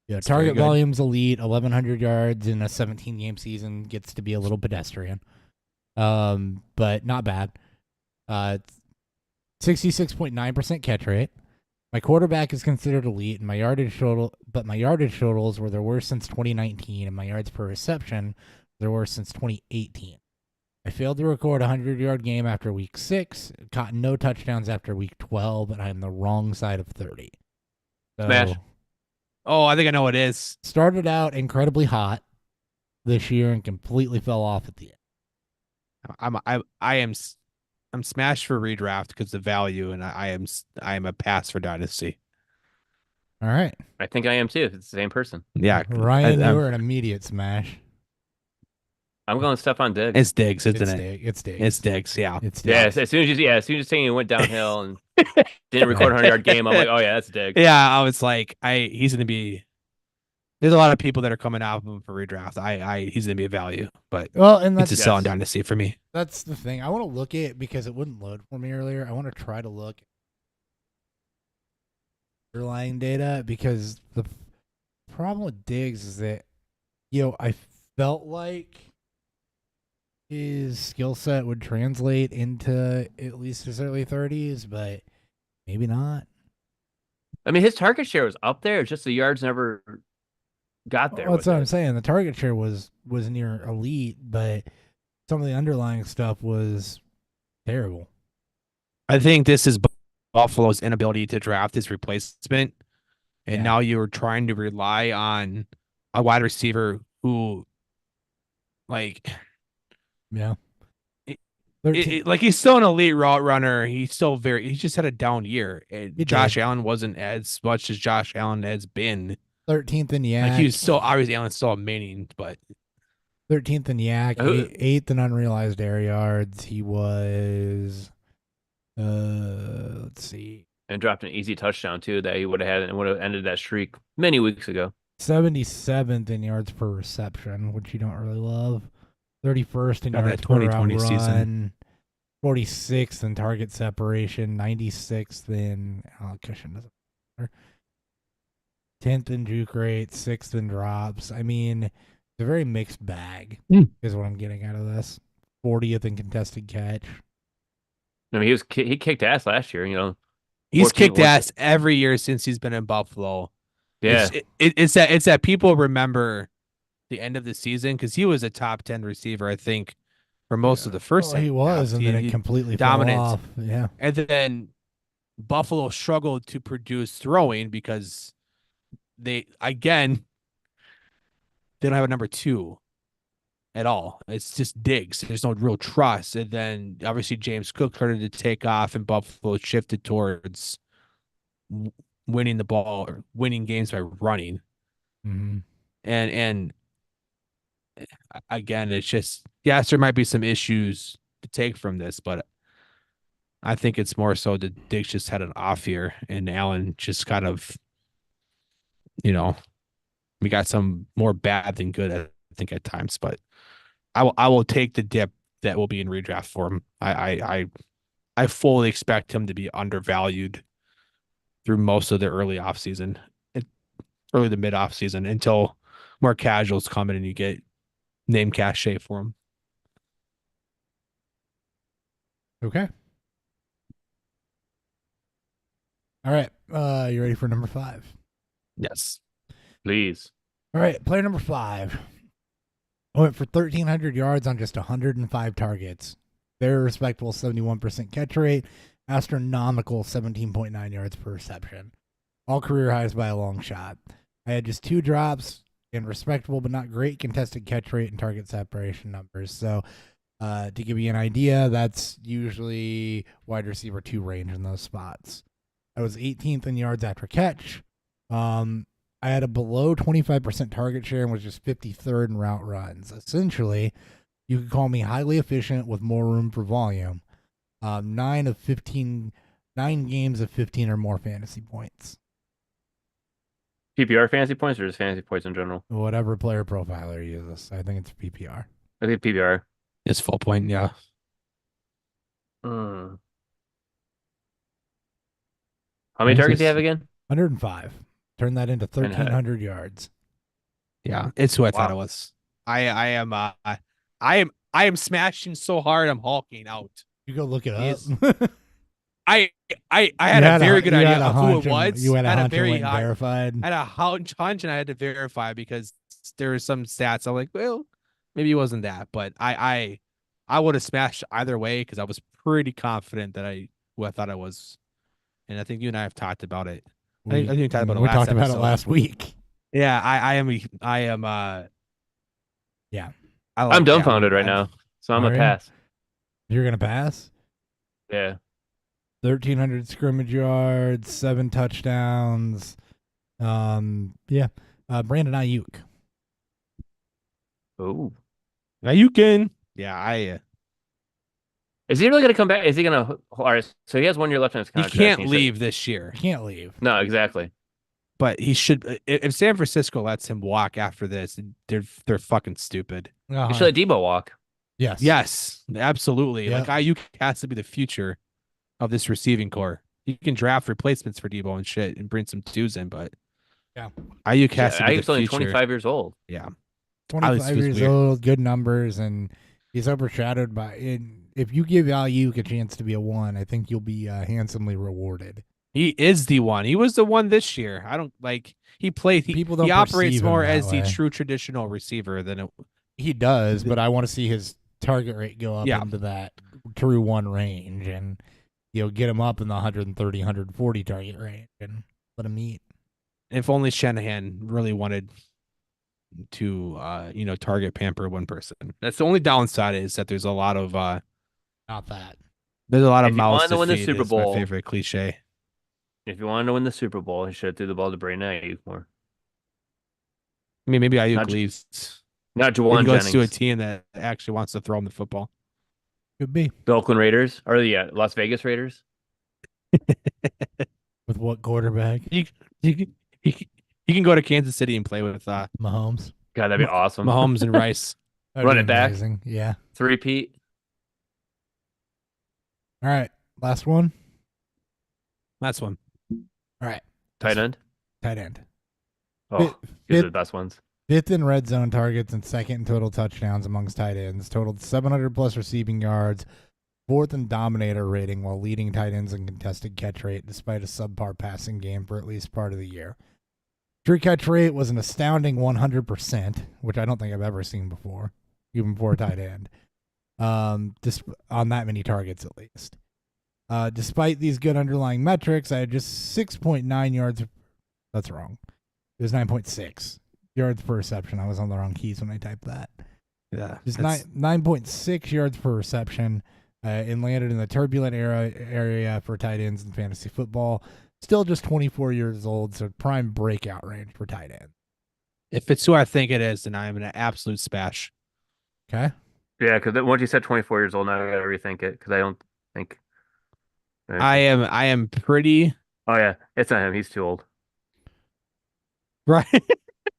Speaker 1: Yeah,
Speaker 2: That's very
Speaker 1: target
Speaker 2: good.
Speaker 1: volume's elite. 1,100 yards in a 17-game season gets to be a little pedestrian, but not bad. 66.9% catch rate. My quarterback is considered elite, and my yardage totals were their worst since 2019, and my yards per reception their worst since 2018. I failed to record a 100-yard game after week 6, caught no touchdowns after week 12, and I am the wrong side of 30. So,
Speaker 3: Smash.
Speaker 2: Oh, I think I know what it is.
Speaker 1: started out incredibly hot this year and completely fell off at the end.
Speaker 2: I'm smashed for redraft because the value, and I am a pass for dynasty.
Speaker 1: All right.
Speaker 3: I think I am too. If it's the same person.
Speaker 2: Yeah,
Speaker 1: Ryan,
Speaker 2: I-
Speaker 1: you were an immediate smash.
Speaker 3: I'm going Stephon Diggs.
Speaker 2: it's Diggs, isn't
Speaker 1: It's
Speaker 2: it?
Speaker 1: Diggs. It's Diggs.
Speaker 2: It's Diggs. Yeah.
Speaker 1: It's
Speaker 3: Yeah,
Speaker 1: Diggs.
Speaker 3: as soon as you saying he went downhill and didn't record a 100-yard game, I'm like, oh yeah, that's Diggs.
Speaker 2: Yeah, I was like, he's gonna be There's a lot of people that are coming out of him for redraft. He's gonna be a value, but
Speaker 1: Well, and
Speaker 2: it's a
Speaker 1: that's
Speaker 2: selling
Speaker 3: Yes.
Speaker 2: dynasty for me.
Speaker 1: that's the thing. I want to look at because it wouldn't load for me earlier. I want to try to look at underlying data because the problem with Diggs is that I felt like his skill set would translate into at least his early 30s, but maybe not.
Speaker 3: I mean, his target share was up there. It's just the yards never got there.
Speaker 1: Well, that's
Speaker 3: with
Speaker 1: what I'm
Speaker 3: it.
Speaker 1: saying. The target share was near elite, but some of the underlying stuff was terrible.
Speaker 2: I think this is Buffalo's inability to draft his replacement, and
Speaker 1: Yeah.
Speaker 2: now you're trying to rely on a wide receiver who, like,
Speaker 1: Yeah.
Speaker 2: It-
Speaker 1: 13
Speaker 2: like he's still an elite route runner. He just had a down year. And
Speaker 1: He
Speaker 2: Josh
Speaker 1: did.
Speaker 2: Allen wasn't as much as Josh Allen has been.
Speaker 1: 13th in
Speaker 2: Like
Speaker 1: Yak.
Speaker 2: he was still obviously Allen's still amazing, but
Speaker 1: 13th in Yak,
Speaker 3: Who-
Speaker 1: 8th in unrealized air yards. He was, let's see,
Speaker 3: And dropped an easy touchdown too that he would have had and would have ended that streak many weeks ago.
Speaker 1: 77th in yards per reception, which you don't really love. 31st in
Speaker 2: Got that
Speaker 1: yards per route
Speaker 2: 2020 season.
Speaker 1: run. 46th in target separation. 96th in cushion doesn't matter. 10th in juke rate. 6th in drops. I mean, it's a very mixed bag. Is what I'm getting out of this. 40th in contested catch.
Speaker 3: I mean, he kicked ass last year.
Speaker 2: he's
Speaker 3: 14
Speaker 2: kicked
Speaker 3: was-
Speaker 2: ass every year since he's been in Buffalo.
Speaker 3: Yeah,
Speaker 2: It's that people remember the end of the season because he was a top 10 receiver, I think, for most of the first.
Speaker 1: Well, he was,
Speaker 2: half.
Speaker 1: and then
Speaker 2: He-
Speaker 1: it completely
Speaker 2: dominant.
Speaker 1: fell off. Yeah.
Speaker 2: And then Buffalo struggled to produce throwing because they don't have a number 2 at all. It's just Diggs. There's no real trust. And then obviously James Cook started to take off and Buffalo shifted towards winning the ball or winning games by running.
Speaker 1: Mm-hmm.
Speaker 2: And again, it's just, yes, there might be some issues to take from this, but I think it's more so that Diggs just had an off year and Allen just kind of, we got some more bad than good, I think, at times, but I will take the dip that will be in redraft for him. I fully expect him to be undervalued through most of the early to mid off season until more casuals come in and you get name cachet for him.
Speaker 1: Okay. All right. You ready for number 5?
Speaker 2: Yes.
Speaker 3: please.
Speaker 1: All right. Player number 5. I went for 1,300 yards on just 105 targets. Very respectable 71% catch rate. Astronomical 17.9 yards per reception. All career highs by a long shot. I had just 2 drops and respectable but not great contested catch rate and target separation numbers. So to give you an idea, that's usually wide receiver 2 range in those spots. I was 18th in yards after catch. I had a below 25% target share and was just 53rd in route runs. Essentially, you could call me highly efficient with more room for volume. 9 games of 15 or more fantasy points.
Speaker 3: PPR fantasy points or just fantasy points in general?
Speaker 1: Whatever player profiler uses. I think it's PPR.
Speaker 3: I think PPR.
Speaker 2: It's full point, yeah.
Speaker 3: How many
Speaker 2: This
Speaker 3: targets do you
Speaker 2: is-
Speaker 3: have again?
Speaker 1: 105. Turn that into 1,300 yards.
Speaker 2: Yeah. It's who I thought it
Speaker 3: Wow.
Speaker 2: was. I am smashing so hard I'm hulking out.
Speaker 1: You go look it up.
Speaker 2: He's- I had a very good idea of who it was.
Speaker 1: You had a
Speaker 2: Had
Speaker 1: hunch and
Speaker 2: very
Speaker 1: went and
Speaker 2: high-
Speaker 1: verified.
Speaker 2: I had a hunch and I had to verify because there were some stats. I'm like, well, maybe it wasn't that, but I would have smashed either way because I was pretty confident that who I thought I was, and I think you and I have talked about it. I think we talked about it
Speaker 1: we
Speaker 2: last
Speaker 1: talked about it
Speaker 2: episode.
Speaker 1: last week.
Speaker 2: Yeah, I am.
Speaker 1: Yeah.
Speaker 2: I like
Speaker 3: I'm
Speaker 2: that
Speaker 3: dumbfounded
Speaker 2: one.
Speaker 3: right now, so I'm
Speaker 1: Are
Speaker 3: gonna
Speaker 1: you?
Speaker 3: pass.
Speaker 1: You're going to pass?
Speaker 3: Yeah.
Speaker 1: 1,300 scrimmage yards, 7 touchdowns. Brandon Ayuk.
Speaker 3: Oh,
Speaker 2: Now you can. Yeah,
Speaker 3: is he really gonna come back? Is he gonna? All right, so he has 1 year left on his
Speaker 2: he
Speaker 3: contract.
Speaker 2: can't
Speaker 3: and he said-
Speaker 2: leave this year.
Speaker 1: Can't leave.
Speaker 3: No, exactly.
Speaker 2: but he should. If San Francisco lets him walk after this, they're fucking stupid.
Speaker 3: You should let Debo walk.
Speaker 1: Yes.
Speaker 2: Yes, absolutely.
Speaker 1: Yep.
Speaker 2: Like Ayuk has to be the future of this receiving core. You can draft replacements for Debo and shit and bring some twos in, but
Speaker 1: Yeah.
Speaker 2: Ayuk has to be
Speaker 3: Ayuk's
Speaker 2: the
Speaker 3: only
Speaker 2: future.
Speaker 3: 25 years old.
Speaker 2: Yeah.
Speaker 1: 25
Speaker 2: was
Speaker 1: years
Speaker 2: weird.
Speaker 1: old, good numbers, and he's overshadowed by. If you give Ayuk a chance to be a 1, I think you'll be handsomely rewarded.
Speaker 2: He is the one. He was the one this year. I don't like he played.
Speaker 1: People
Speaker 2: He
Speaker 1: don't
Speaker 2: operates
Speaker 1: perceive him
Speaker 2: more
Speaker 1: that
Speaker 2: as the
Speaker 1: way.
Speaker 2: true traditional receiver than it.
Speaker 1: He does, but I want to see his target rate go up
Speaker 2: Yeah.
Speaker 1: into that true 1 range, and get him up in the 130, 140 target range, and let him eat.
Speaker 2: If only Shanahan really wanted to, target pamper one person. That's the only downside is that there's a lot of
Speaker 1: Not that.
Speaker 2: there's a lot of
Speaker 3: If you
Speaker 2: mouths
Speaker 3: wanted to
Speaker 2: to
Speaker 3: win the
Speaker 2: feed,
Speaker 3: Super
Speaker 2: is my
Speaker 3: Bowl-
Speaker 2: favorite cliche.
Speaker 3: If you wanted to win the Super Bowl, he should have threw the ball to Brandon Ayuk more.
Speaker 2: I mean, maybe Ayuk
Speaker 3: Not-
Speaker 2: leaves.
Speaker 3: Not
Speaker 2: Maybe
Speaker 3: Jawan
Speaker 2: goes to a
Speaker 3: Jennings.
Speaker 2: team that actually wants to throw him the football.
Speaker 1: Could be.
Speaker 3: The Oakland Raiders or the Las Vegas Raiders.
Speaker 1: With what quarterback?
Speaker 2: He can go to Kansas City and play with
Speaker 1: Mahomes.
Speaker 3: God, that'd be awesome.
Speaker 2: Mahomes and Rice.
Speaker 1: That'd
Speaker 3: Run
Speaker 1: be
Speaker 3: it back.
Speaker 1: amazing. Yeah.
Speaker 3: 3-peat.
Speaker 1: All right. Last one.
Speaker 2: That's one.
Speaker 1: All right.
Speaker 3: Tight end.
Speaker 1: Tight end.
Speaker 3: Oh, these are the best ones.
Speaker 1: 5th in red zone targets and 2nd in total touchdowns amongst tight ends. Totaled 700 plus receiving yards. 4th in dominator rating while leading tight ends in contested catch rate despite a subpar passing game for at least part of the year. True catch rate was an astounding 100%, which I don't think I've ever seen before, even for a tight end. Just on that many targets at least. Despite these good underlying metrics, I had just 6.9 yards. That's wrong. It was 9.6 yards per reception. I was on the wrong keys when I typed that.
Speaker 2: Yeah.
Speaker 1: Just 9.6 yards per reception, and landed in the turbulent area for tight ends in fantasy football. Still just 24 years old, so prime breakout range for tight end.
Speaker 2: If it's who I think it is, then I'm an absolute smash.
Speaker 1: Okay.
Speaker 3: Yeah, because once you said 24 years old, now I gotta rethink it because I don't think.
Speaker 2: I am pretty
Speaker 3: Oh yeah, it's not him. He's too old.
Speaker 2: right.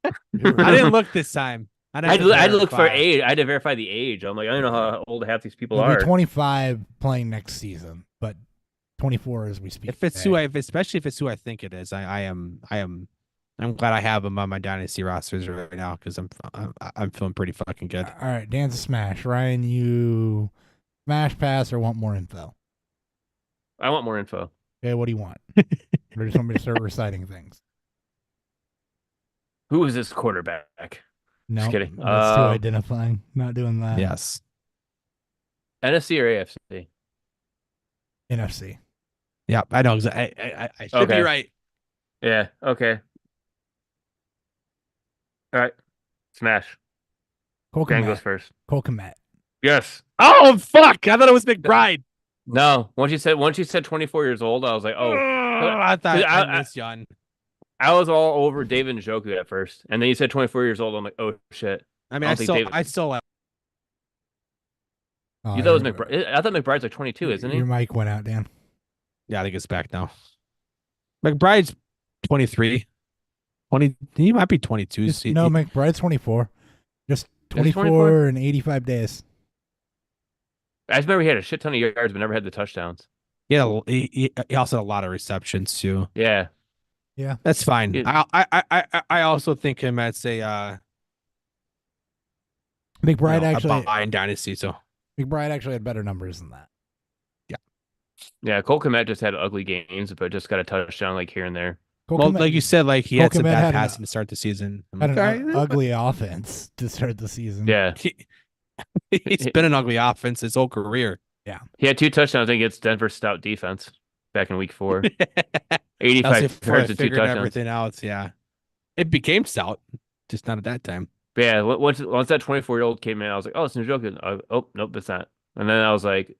Speaker 2: I didn't look this time.
Speaker 3: I'd look for age. I had to verify the age. I'm like, I don't know how old half these people
Speaker 1: He'll
Speaker 3: are.
Speaker 1: be 25 playing next season, but 24 as we speak.
Speaker 2: If it's
Speaker 1: today.
Speaker 2: especially if it's who I think it is, I'm glad I have him on my dynasty rosters right now because I'm feeling pretty fucking good.
Speaker 1: All right, Dan's a smash. Ryan, you smash, pass, or want more info?
Speaker 3: I want more info.
Speaker 1: Okay, what do you want? Or just want me to start reciting things?
Speaker 3: Who is this quarterback?
Speaker 1: No,
Speaker 3: kidding.
Speaker 1: that's too identifying. Not doing that.
Speaker 2: Yes.
Speaker 3: NFC or AFC?
Speaker 1: NFC.
Speaker 2: Yeah, I know. I should be
Speaker 3: Okay.
Speaker 2: right.
Speaker 3: Yeah. Okay. All right. Smash.
Speaker 1: Cole
Speaker 3: Dan
Speaker 1: Kmet.
Speaker 3: goes first.
Speaker 1: Cole Kmet.
Speaker 3: Yes.
Speaker 2: Oh fuck! I thought it was McBride.
Speaker 3: No. Once you said 24 years old, I was like, oh.
Speaker 2: I thought
Speaker 3: I-
Speaker 2: I missed young.
Speaker 3: I was all over David Njoku at first, and then you said 24 years old. I'm like, oh shit.
Speaker 2: I mean,
Speaker 3: I
Speaker 2: I
Speaker 3: don't think
Speaker 2: still,
Speaker 3: David-
Speaker 2: I still.
Speaker 1: Oh,
Speaker 3: You thought it was
Speaker 1: your-
Speaker 3: McBride? I thought McBride's like 22, isn't he?
Speaker 1: Your mic went out, Dan.
Speaker 2: Yeah, I think it's back now. McBride's 23. 20. He might be 22.
Speaker 1: Just, no, McBride's 24. Just
Speaker 3: Is he
Speaker 1: 24 and 85 days.
Speaker 3: I just remember he had a shit ton of yards, but never had the touchdowns.
Speaker 2: He also had a lot of receptions too.
Speaker 3: Yeah.
Speaker 2: That's fine.
Speaker 3: Yeah.
Speaker 2: I also think him as a
Speaker 1: McBride
Speaker 2: a
Speaker 1: actually
Speaker 2: buy in dynasty. So
Speaker 1: McBride actually had better numbers than that.
Speaker 3: Yeah. Cole Kmet just had ugly games, but just got a touchdown like here and there.
Speaker 1: Cole
Speaker 2: well,
Speaker 1: Kmet
Speaker 2: like you said, like he
Speaker 1: Cole
Speaker 2: had some
Speaker 1: Kmet
Speaker 2: bad
Speaker 1: had an-
Speaker 2: passing to start the season. I'm
Speaker 1: had an
Speaker 2: like, all right.
Speaker 1: ugly offense to start the season.
Speaker 3: Yeah.
Speaker 2: He's been an ugly offense his whole career.
Speaker 3: He had 2 touchdowns against Denver's stout defense back in week 4.
Speaker 2: That's
Speaker 3: 85
Speaker 2: before I
Speaker 3: yards and 2
Speaker 2: figured
Speaker 3: touchdowns.
Speaker 2: everything out. Yeah, it became stout, just not at that time.
Speaker 3: But yeah, once that 24-year-old came in, I was like, oh, it's Njoku. Oh, nope, it's not. And then I was like,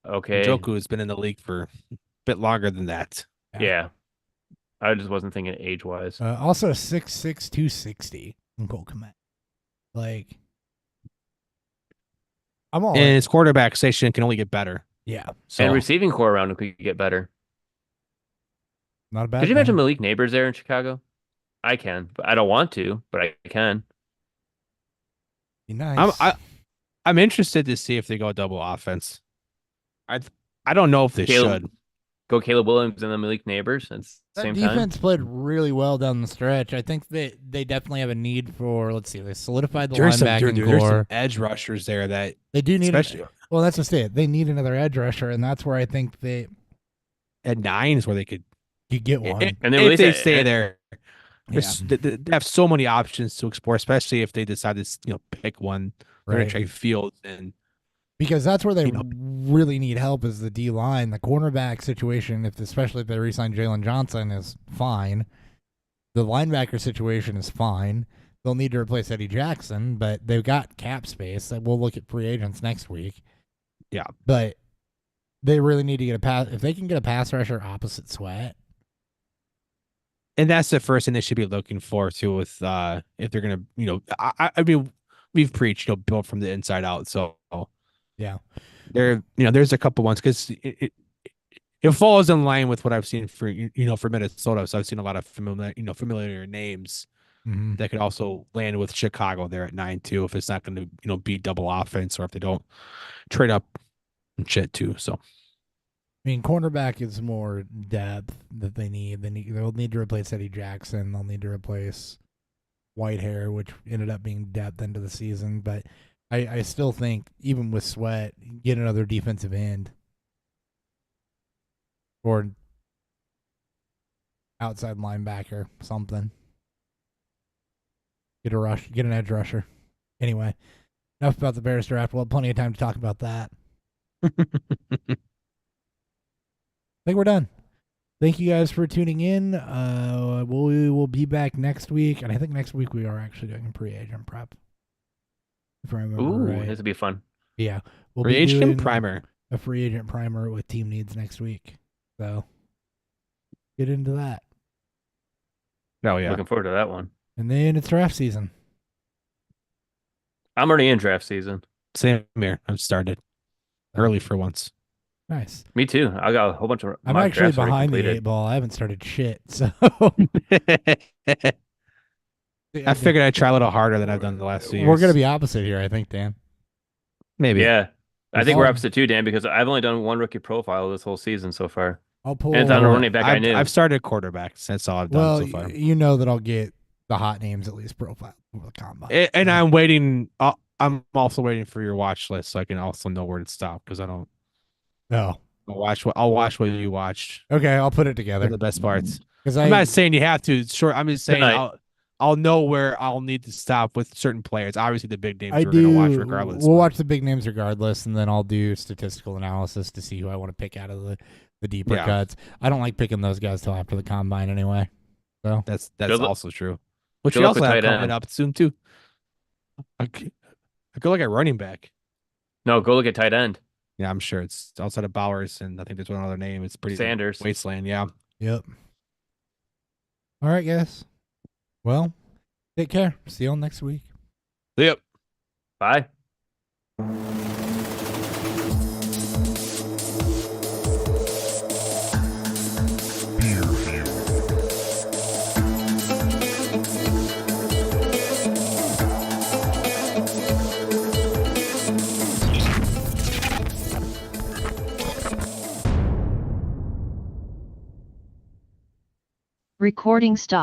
Speaker 3: okay.
Speaker 2: Joku has been in the league for a bit longer than that.
Speaker 3: Yeah. I just wasn't thinking age-wise.
Speaker 1: Also 6'6", 260 in Cole Kmet. Like, I'm all
Speaker 2: And
Speaker 1: in.
Speaker 2: his quarterback station can only get better.
Speaker 1: Yeah.
Speaker 2: So
Speaker 3: And receiving core around him could get better.
Speaker 1: Not a bad.
Speaker 3: Could you imagine
Speaker 1: thing.
Speaker 3: Malik Neighbors there in Chicago? I can, but I don't want to, but I can.
Speaker 1: Be nice.
Speaker 2: I'm interested to see if they go double offense. I don't know if they
Speaker 3: Caleb-
Speaker 2: should.
Speaker 3: Go Caleb Williams and then Malik Neighbors at the
Speaker 1: That
Speaker 3: same
Speaker 1: defense
Speaker 3: time.
Speaker 1: played really well down the stretch. I think they definitely have a need for. Let's see, they solidified the
Speaker 2: There's some,
Speaker 1: linebacking
Speaker 2: there's some
Speaker 1: core.
Speaker 2: edge rushers there that
Speaker 1: They do need.
Speaker 2: especially
Speaker 1: Well, that's just it. They need another edge rusher, and that's where I think they
Speaker 2: at 9 is where they could
Speaker 1: get one.
Speaker 3: And then
Speaker 2: if they
Speaker 3: release it-
Speaker 2: stay
Speaker 3: and-
Speaker 2: there. They have so many options to explore, especially if they decide to pick one. They're
Speaker 1: Right.
Speaker 2: gonna trade Fields and
Speaker 1: Because that's where they
Speaker 2: you know-
Speaker 1: really need help is the D line. The cornerback situation, especially if they re-sign Jalen Johnson, is fine. The linebacker situation is fine. They'll need to replace Eddie Jackson, but they've got cap space. We'll look at free agents next week.
Speaker 2: Yeah.
Speaker 1: But they really need to get a pass. If they can get a pass rusher opposite Sweat,
Speaker 2: that's the first thing they should be looking for too. With if they're gonna, I mean, we've preached, build from the inside out. So
Speaker 1: yeah.
Speaker 2: there's a couple ones because it falls in line with what I've seen for Minnesota. So I've seen a lot of familiar names
Speaker 1: Mhm.
Speaker 2: that could also land with Chicago there at 9 too. If it's not going to be double offense or if they don't trade up and shit too. So
Speaker 1: I mean, cornerback is more depth that they need. They'll need to replace Eddie Jackson. They'll need to replace Whitehair, which ended up being depth into the season. But I still think, even with Sweat, get another defensive end or outside linebacker, something. Get an edge rusher. Anyway, enough about the Bears draft. We'll have plenty of time to talk about that. I think we're done. Thank you guys for tuning in. We will be back next week, and I think next week we are actually doing a pre-agent prep. If I remember
Speaker 3: Ooh,
Speaker 1: right.
Speaker 3: this would be fun.
Speaker 1: Yeah, we'll
Speaker 2: free
Speaker 1: be
Speaker 2: agent
Speaker 1: doing
Speaker 2: primer.
Speaker 1: a free agent primer with team needs next week. So get into that,
Speaker 2: Oh yeah.
Speaker 3: Looking forward to that one.
Speaker 1: and then it's draft season.
Speaker 3: I'm already in draft season.
Speaker 2: Same here. I've started early for once.
Speaker 1: Nice.
Speaker 3: Me too. I got a whole bunch of.
Speaker 1: I'm
Speaker 3: mock
Speaker 1: actually
Speaker 3: drafts already
Speaker 1: behind the
Speaker 3: completed.
Speaker 1: 8 ball. I haven't started shit. So
Speaker 2: I figured I'd try a little harder than I've done the last 2 years.
Speaker 1: we're gonna be opposite here, I think, Dan.
Speaker 2: maybe.
Speaker 3: Yeah, I
Speaker 1: It's
Speaker 3: think we're
Speaker 1: all-
Speaker 3: opposite too, Dan, because I've only done one rookie profile this whole season so far.
Speaker 1: I'll pull.
Speaker 3: And it's on a running back I knew.
Speaker 2: I've started quarterbacks. That's all I've done
Speaker 1: Well,
Speaker 2: so far.
Speaker 1: you know that I'll get the hot names at least profiled for the combine.
Speaker 2: And
Speaker 1: So-
Speaker 2: I'm waiting. I'm also waiting for your watch list so I can also know where to stop because I don't
Speaker 1: No.
Speaker 2: I'll watch what you watched.
Speaker 1: Okay, I'll put it
Speaker 2: They're
Speaker 1: together
Speaker 2: the best parts.
Speaker 1: because
Speaker 2: I'm not saying you have to. Sure, I'm just saying
Speaker 3: Tonight.
Speaker 2: I'll know where I'll need to stop with certain players. Obviously, the big names
Speaker 1: I
Speaker 2: we're gonna watch
Speaker 1: do.
Speaker 2: regardless.
Speaker 1: We'll
Speaker 2: but-
Speaker 1: watch the big names regardless, and then I'll do statistical analysis to see who I want to pick out of the deeper
Speaker 2: Yeah.
Speaker 1: cuts. I don't like picking those guys till after the combine anyway.
Speaker 2: That's
Speaker 3: Good luck-
Speaker 2: also true. Which
Speaker 3: good
Speaker 2: we
Speaker 3: luck
Speaker 2: also
Speaker 3: with
Speaker 2: have
Speaker 3: tight
Speaker 2: coming
Speaker 3: end.
Speaker 2: up soon too. I go look at running back.
Speaker 3: No, go look at tight end.
Speaker 2: Yeah, I'm sure it's outside of Bowers, and I think there's one other name. It's pretty
Speaker 3: Sanders.
Speaker 2: wasteland. Yeah.
Speaker 1: Yep. All right, guys. Well, take care. See you all next week.
Speaker 2: Yep.
Speaker 3: Bye.
Speaker 4: Beer Review.
Speaker 5: Recording stop.